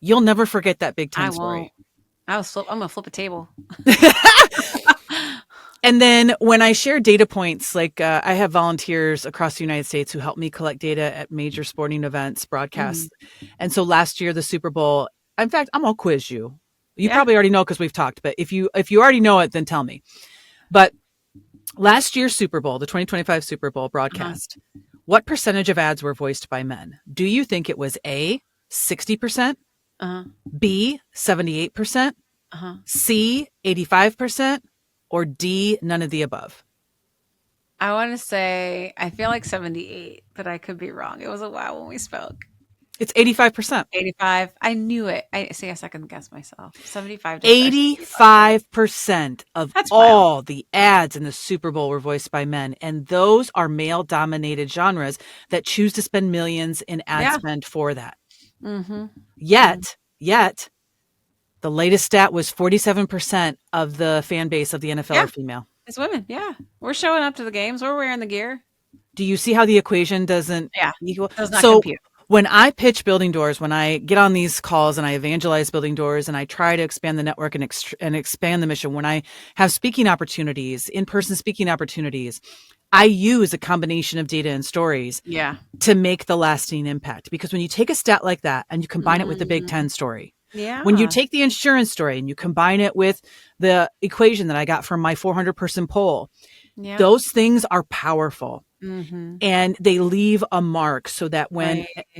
You'll never forget that Big I Ten won't. story. I'm gonna flip a table. And then when I share data points, like I have volunteers across the United States who help me collect data at major sporting events, broadcasts. And so last year, the Super Bowl, in fact, I'm going to quiz you. You Yeah. probably already know because we've talked, but if you already know it, then tell me. But last year's Super Bowl, the 2025 Super Bowl broadcast, what percentage of ads were voiced by men? Do you think it was A, 60%, B, 78%, C, 85%, or D, none of the above? I want to say, I feel like 78, but I could be wrong. It was a while when we spoke. It's 85%. 85. I knew it. I see. I second guess myself. 75 to 85% of That's all wild. the ads in the Super Bowl were voiced by men. And those are male dominated genres that choose to spend millions in ad spend for that. Yet, the latest stat was 47% of the fan base of the NFL Yeah. are female. It's women. Yeah. We're showing up to the games. We're wearing the gear. Do you see how the equation doesn't equal? Does not So compute. when I pitch building doors, when I get on these calls and I evangelize building doors and I try to expand the network and expand the mission, when I have speaking opportunities, in-person speaking opportunities, I use a combination of data and stories to make the lasting impact. Because when you take a stat like that and you combine it with the Big Ten story, when you take the insurance story and you combine it with the equation that I got from my 400-person poll, those things are powerful. And they leave a mark so that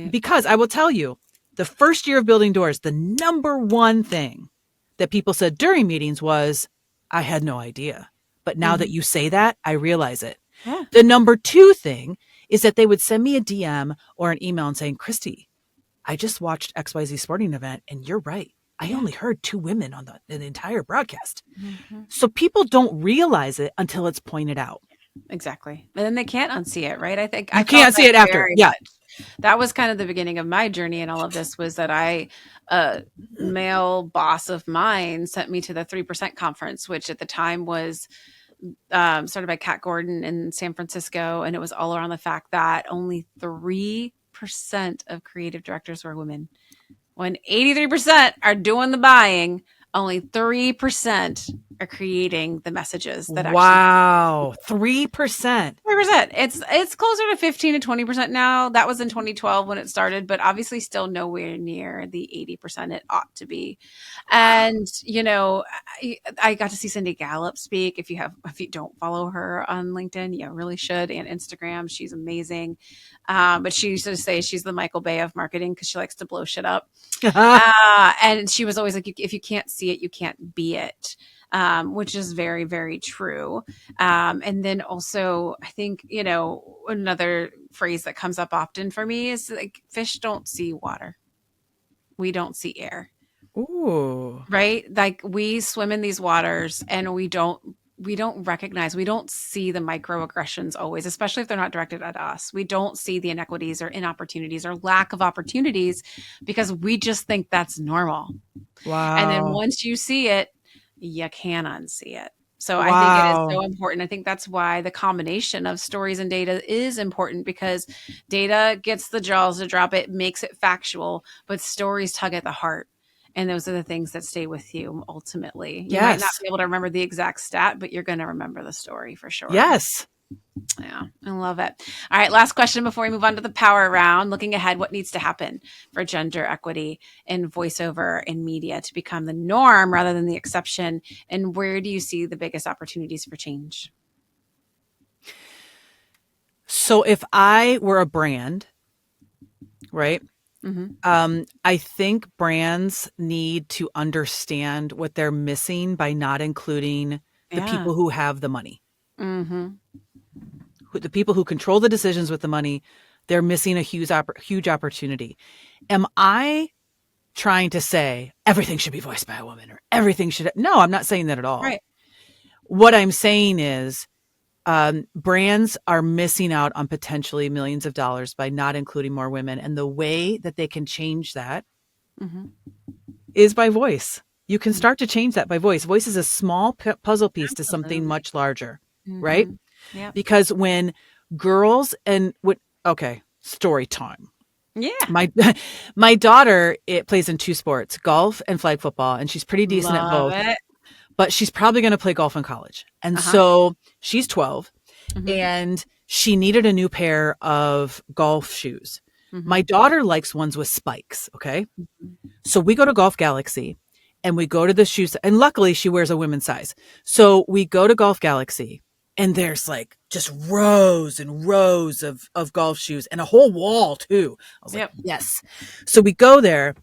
because I will tell you, the first year of building doors, the number one thing that people said during meetings was, I had no idea. But now that you say that, I realize it. Yeah. The number two thing is that they would send me a DM or an email and saying, Christy, I just watched XYZ sporting event and you're right. I only heard 2 women on the entire broadcast. So people don't realize it until it's pointed out. Exactly. And then they can't unsee it, right? I think you can't see it after. Yeah. That was kind of the beginning of my journey in all of this was that a male boss of mine sent me to the 3% conference, which at the time was started by Kat Gordon in San Francisco. And it was all around the fact that only 3% of creative directors were women. When 83% are doing the buying, only 3% are creating the messages that actually. Wow. 3%. 3%. It's closer to 15 to 20% now. That was in 2012 when it started, but obviously still nowhere near the 80% it ought to be. And I got to see Cindy Gallup speak. If you don't follow her on LinkedIn, you really should, and Instagram. She's amazing. But she used to say she's the Michael Bay of marketing because she likes to blow shit up. And she was always like, if you can't see it, you can't be it. Which is very, very true. And then also, I think, another phrase that comes up often for me is like, fish don't see water. We don't see air. Ooh. Right? Like we swim in these waters and we don't recognize, we don't see the microaggressions always, especially if they're not directed at us. We don't see the inequities or inopportunities or lack of opportunities because we just think that's normal. Wow. And then once you see it, you can unsee it. So Wow. I think it is so important. I think that's why the combination of stories and data is important, because data gets the jaws to drop, it makes it factual, but stories tug at the heart. And those are the things that stay with you ultimately. You might not be able to remember the exact stat, but you're going to remember the story for sure. Yes. Yeah, I love it. All right, last question before we move on to the power round. Looking ahead, what needs to happen for gender equity in voiceover and media to become the norm rather than the exception? And where do you see the biggest opportunities for change? So if I were a brand, right? Mm-hmm. I think brands need to understand what they're missing by not including the people who have the money. Mm-hmm. The people who control the decisions with the money, they're missing a huge opportunity. Am I trying to say everything should be voiced by a woman or everything should? No, I'm not saying that at all. Right. What I'm saying is brands are missing out on potentially millions of dollars by not including more women. And the way that they can change that is by voice. You can start to change that by voice. Voice is a small puzzle piece to something much larger, right? Yeah. Because when girls story time. Yeah. My daughter, it plays in two sports, golf and flag football, and she's pretty decent at both. But she's probably going to play golf in college. And so she's 12 and she needed a new pair of golf shoes. My daughter likes ones with spikes. Okay. So we go to Golf Galaxy and we go to the shoes, and luckily she wears a women's size. So we go to Golf Galaxy and there's like just rows and rows of golf shoes and a whole wall too. I was like, yes. So we go there.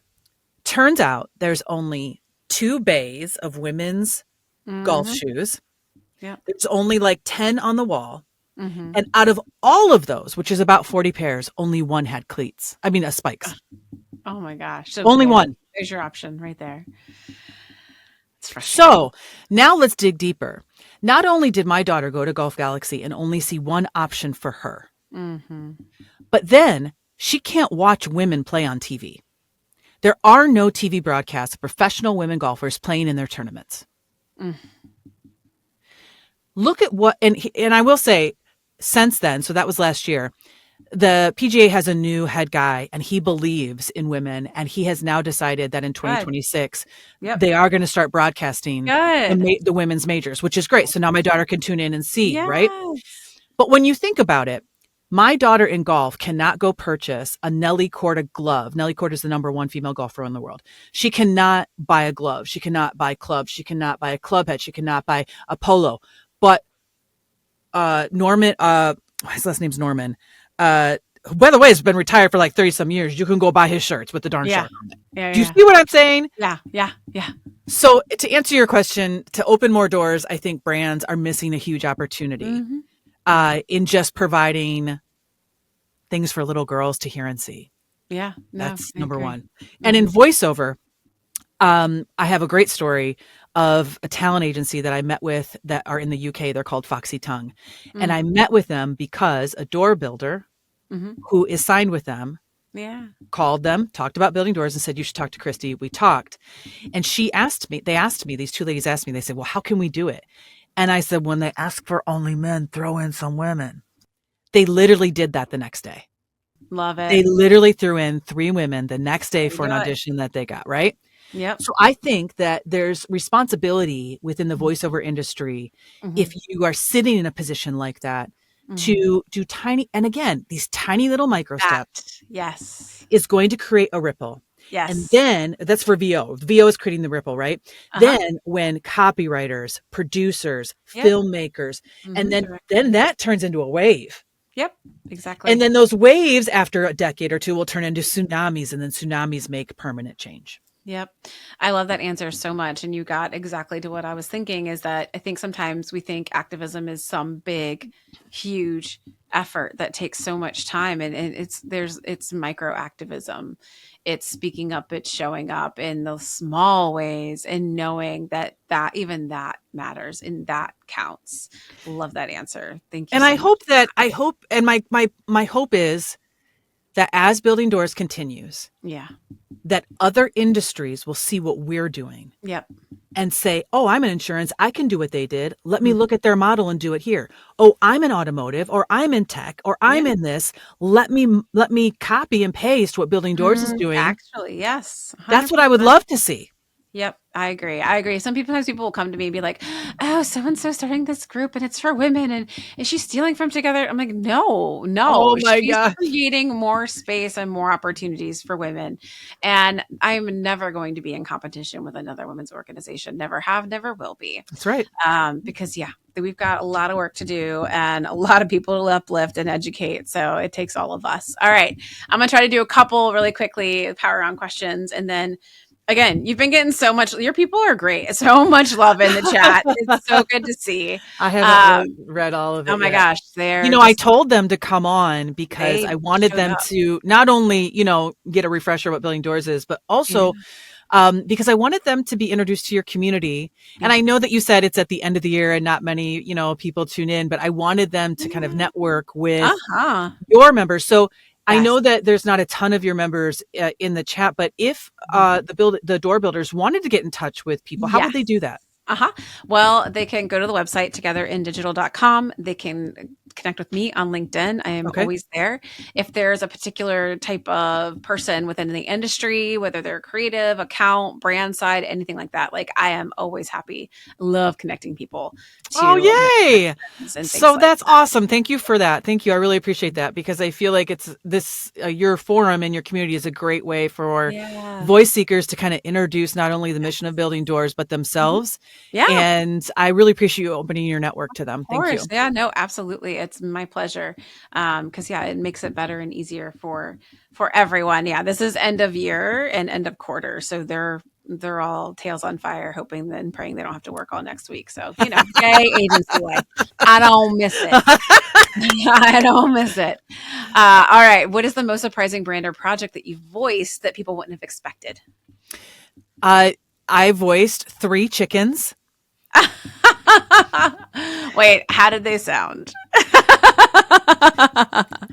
Turns out there's only 2 bays of women's golf shoes. Yeah. There's only like 10 on the wall. And out of all of those, which is about 40 pairs, only one had cleats. I mean, spikes. Oh my gosh. So only one. There's your option right there. So now let's dig deeper. Not only did my daughter go to Golf Galaxy and only see one option for her, but then she can't watch women play on TV. There are no TV broadcasts of professional women golfers playing in their tournaments. Look at what, and I will say, since then, so that was last year, the PGA has a new head guy and he believes in women, and he has now decided that in 2026, they are going to start broadcasting the women's majors, which is great. So now my daughter can tune in and see, right? But when you think about it, my daughter in golf cannot go purchase a Nelly Korda glove. Nelly Korda is the #1 female golfer in the world. She cannot buy a glove. She cannot buy clubs. She cannot buy a club head. She cannot buy a polo. But Norman, his last name's Norman, by the way, has been retired for like 30 some years. You can go buy his shirts with the darn shirt on it. Do you see what I'm saying? Yeah. So to answer your question, to open more doors, I think brands are missing a huge opportunity in just providing things for little girls to hear and see. Yeah. That's number one. And in voiceover, I have a great story of a talent agency that I met with that are in the UK. They're called Foxy Tongue. And I met with them because a door builder who is signed with them called them, talked about building doors, and said, you should talk to Christy. We talked. And these two ladies asked me, they said, well, how can we do it? And I said, when they ask for only men, throw in some women. They literally did that the next day. Love it. They literally threw in 3 women the next day for an audition that they got, right? Yep. So I think that there's responsibility within the voiceover industry, Mm-hmm. if you are sitting in a position like that, Mm-hmm. to do tiny, and again, these tiny little micro That. steps Yes. is going to create a ripple. And Yes. then that's for VO. VO is creating the ripple, right? Uh-huh. Then when copywriters, producers, Yep. filmmakers, and Mm-hmm. then Directors. that turns into a wave. Yep. And Exactly. then those waves after a decade or two will turn into tsunamis, and then tsunamis make permanent change. Yep. I love that answer so much. And you got exactly to what I was thinking is that I think sometimes we think activism is some big, huge effort that takes so much time. And it's micro activism. It's speaking up, it's showing up in the small ways and knowing that even that matters and that counts. Love that answer. Thank you And so much. I hope, and my hope is that as Building Doors continues, Yeah. that other industries will see what we're doing Yep. and say, oh, I'm in insurance. I can do what they did. Let me Mhm. look at their model and do it here. Oh, I'm in automotive, or I'm in tech, or Yeah. I'm in this. Let me copy and paste what Building Doors is doing. Actually, yes. That's what I would 100%. love to see. Yep, I agree. I agree. Sometimes people will come to me and be like, "Oh, so and so starting this group, and it's for women, and is she stealing from Together?" I'm like, "No, no, Oh my she's God. creating more space and more opportunities for women." And I'm never going to be in competition with another women's organization. Never have, never will be. That's right. Because yeah, we've got a lot of work to do and a lot of people to uplift and educate. So it takes all of us. All right, I'm gonna try to do a couple really quickly power round questions, and then again, you've been getting so much. Your people are great. So much love in the chat. It's so good to see. I haven't Um, read all of oh it my yet. gosh, You they're know, I just told them to come on because they I wanted showed them up. to not only, get a refresher what Building Doors is, but Yeah, also because I wanted them to be introduced to your community. And yeah, I know that you said it's at the end of the year and not many, people tune in, but I wanted them to kind of yeah. network with Uh-huh. your members. So I Yes. know that there's not a ton of your members in the chat, but if Mhm. the door builders wanted to get in touch with people, how would Yes. they do that? Uh-huh. Well, they can go to the website togetherindigital.com. They can connect with me on LinkedIn. I am Okay. always there. If there's a particular type of person within the industry, whether they're creative, account, brand side, anything like that, like I am always happy. Love connecting people Oh, to make yay. connections and things So like that's awesome. Thank you for that. Thank you. I really appreciate that because I feel like it's this, your forum and your community is a great way for yeah. voice seekers to kind of introduce not only the mission of Building Doors, but Mhm. themselves. Yeah. And I really appreciate you opening your network to them. Thank Course. you. Yeah, no, absolutely. It's my pleasure. Because yeah, it makes it better and easier for everyone. Yeah, this is end of year and end of quarter. So they're all tails on fire, hoping and praying they don't have to work all next week. So, yay, agency life. I don't miss it. I don't miss it. All right. What is the most surprising brand or project that you voiced that people wouldn't have expected? I voiced 3 chickens. Wait, how did they sound?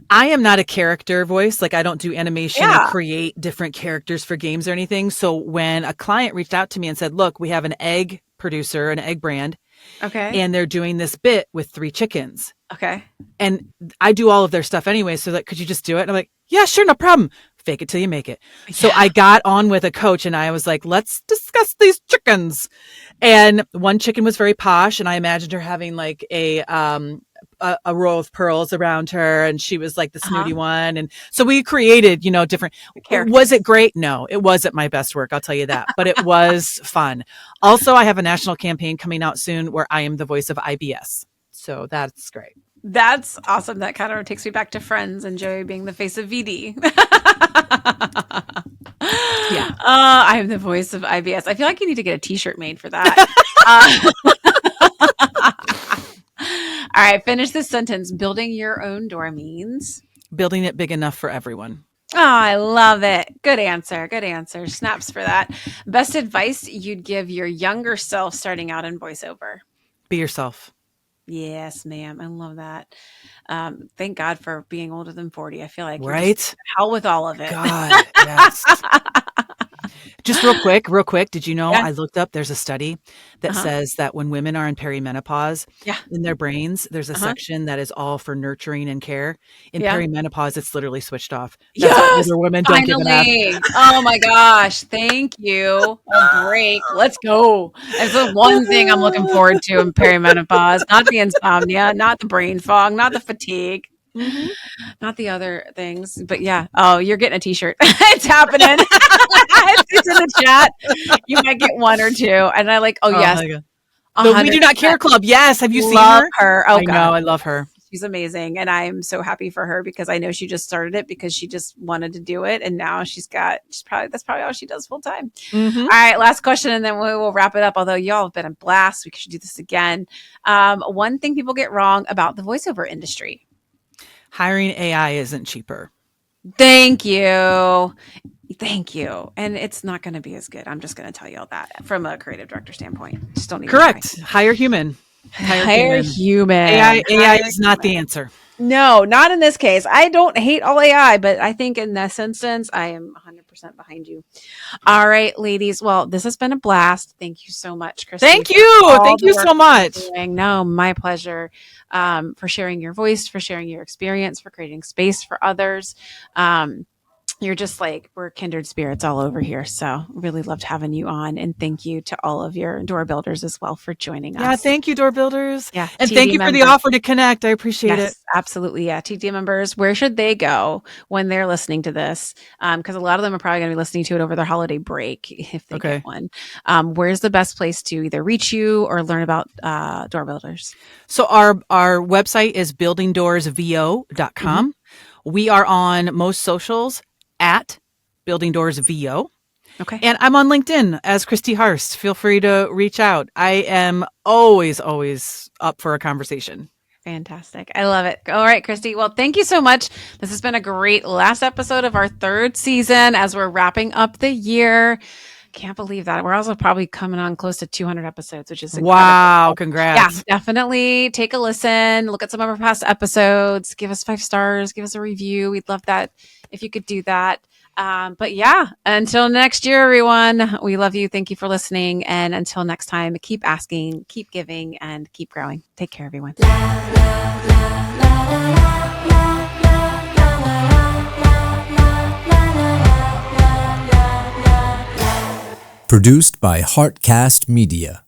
I am not a character voice. Like I don't do animation or Yeah. create different characters for games or anything. So when a client reached out to me and said, look, we have an egg producer, an egg brand, Okay. and they're doing this bit with 3 chickens. Okay. And I do all of their stuff anyway. So like, could you just do it? And I'm like, yeah, sure. No problem. Fake it till you make it. So Yeah. I got on with a coach and I was like, let's discuss these chickens. And one chicken was very posh. And I imagined her having like a row of pearls around her. And she was like the snooty Uh-huh. one. And so we created, different. The Was characters. it great? No, it wasn't my best work. I'll tell you that, but it was fun. Also, I have a national campaign coming out soon where I am the voice of IBS. So that's great. That's awesome. That kind of takes me back to Friends and Joey being the face of VD. Yeah. I am the voice of IBS. I feel like you need to get a T-shirt made for that. All right, finish this sentence. Building your own door means. Building it big enough for everyone. Oh, I love it. Good answer. Good answer. Snaps for that. Best advice you'd give your younger self starting out in voiceover. Be yourself. Yes, ma'am. I love that. Thank God for being older than 40. I feel like you're just Right? hell with all of it. God, yes. Just real quick. Did you know Yeah. I looked up, there's a study that says that when women are in perimenopause, Yeah. in their brains, there's a section that is all for nurturing and care. In Yeah. perimenopause, it's literally switched off. That's why Yes, older women don't give an F. finally. Oh my gosh, thank you. A break. Let's go. It's the one thing I'm looking forward to in perimenopause, not the insomnia, not the brain fog, not the fatigue. Mhm. Not the other things, but yeah. Oh, you're getting a t-shirt. It's happening. It's in the chat. You might get one or two. And I like, oh Oh yes, my god. The We Do Not 100%. Care Club. Yes, have you seen Love her? her. Oh I know, God. I love her. She's amazing. And I'm so happy for her because I know she just started it because she just wanted to do it. And now that's probably all she does full time. Mhm. All right, last question, and then we will wrap it up. Although y'all have been a blast. We should do this again. One thing people get wrong about the voiceover industry. Hiring AI isn't cheaper. Thank you. Thank you. And it's not going to be as good. I'm just going to tell you all that from a creative director standpoint. Just don't even Correct. try. Hire human. Hire human. AI Hire is not the human. answer. No, not in this case. I don't hate all AI, but I think in this instance, I am 100% behind you. All right, ladies. Well, this has been a blast. Thank you so much, Christy. Thank you. Thank you so much. No, my pleasure. For sharing your voice, for sharing your experience, for creating space for others. You're just like, we're kindred spirits all over here. So really loved having you on. And thank you to all of your door builders as well for joining us. Yeah, thank you, door builders. Yeah. And TD thank you for the members. offer to connect. I appreciate it. Absolutely. Yeah. TD members, where should they go when they're listening to this? Because a lot of them are probably going to be listening to it over their holiday break if they get one. Where's the best place to either reach you or learn about door builders? So our website is buildingdoorsvo.com. We are on most socials at Building Doors VO. Okay. And I'm on LinkedIn as Christy Harst. Feel free to reach out. I am always up for a conversation. Fantastic. I love it. All right, Christy. Well, thank you so much. This has been a great last episode of our third season as we're wrapping up the year. Can't believe that. We're also probably coming on close to 200 episodes, which is incredible. Wow. Congrats. Yeah, definitely take a listen. Look at some of our past episodes. Give us 5 stars. Give us a review. We'd love that if you could do that. But yeah, until next year, everyone, we love you. Thank you for listening. And until next time, keep asking, keep giving, and keep growing. Take care, everyone. Produced by Heartcast Media.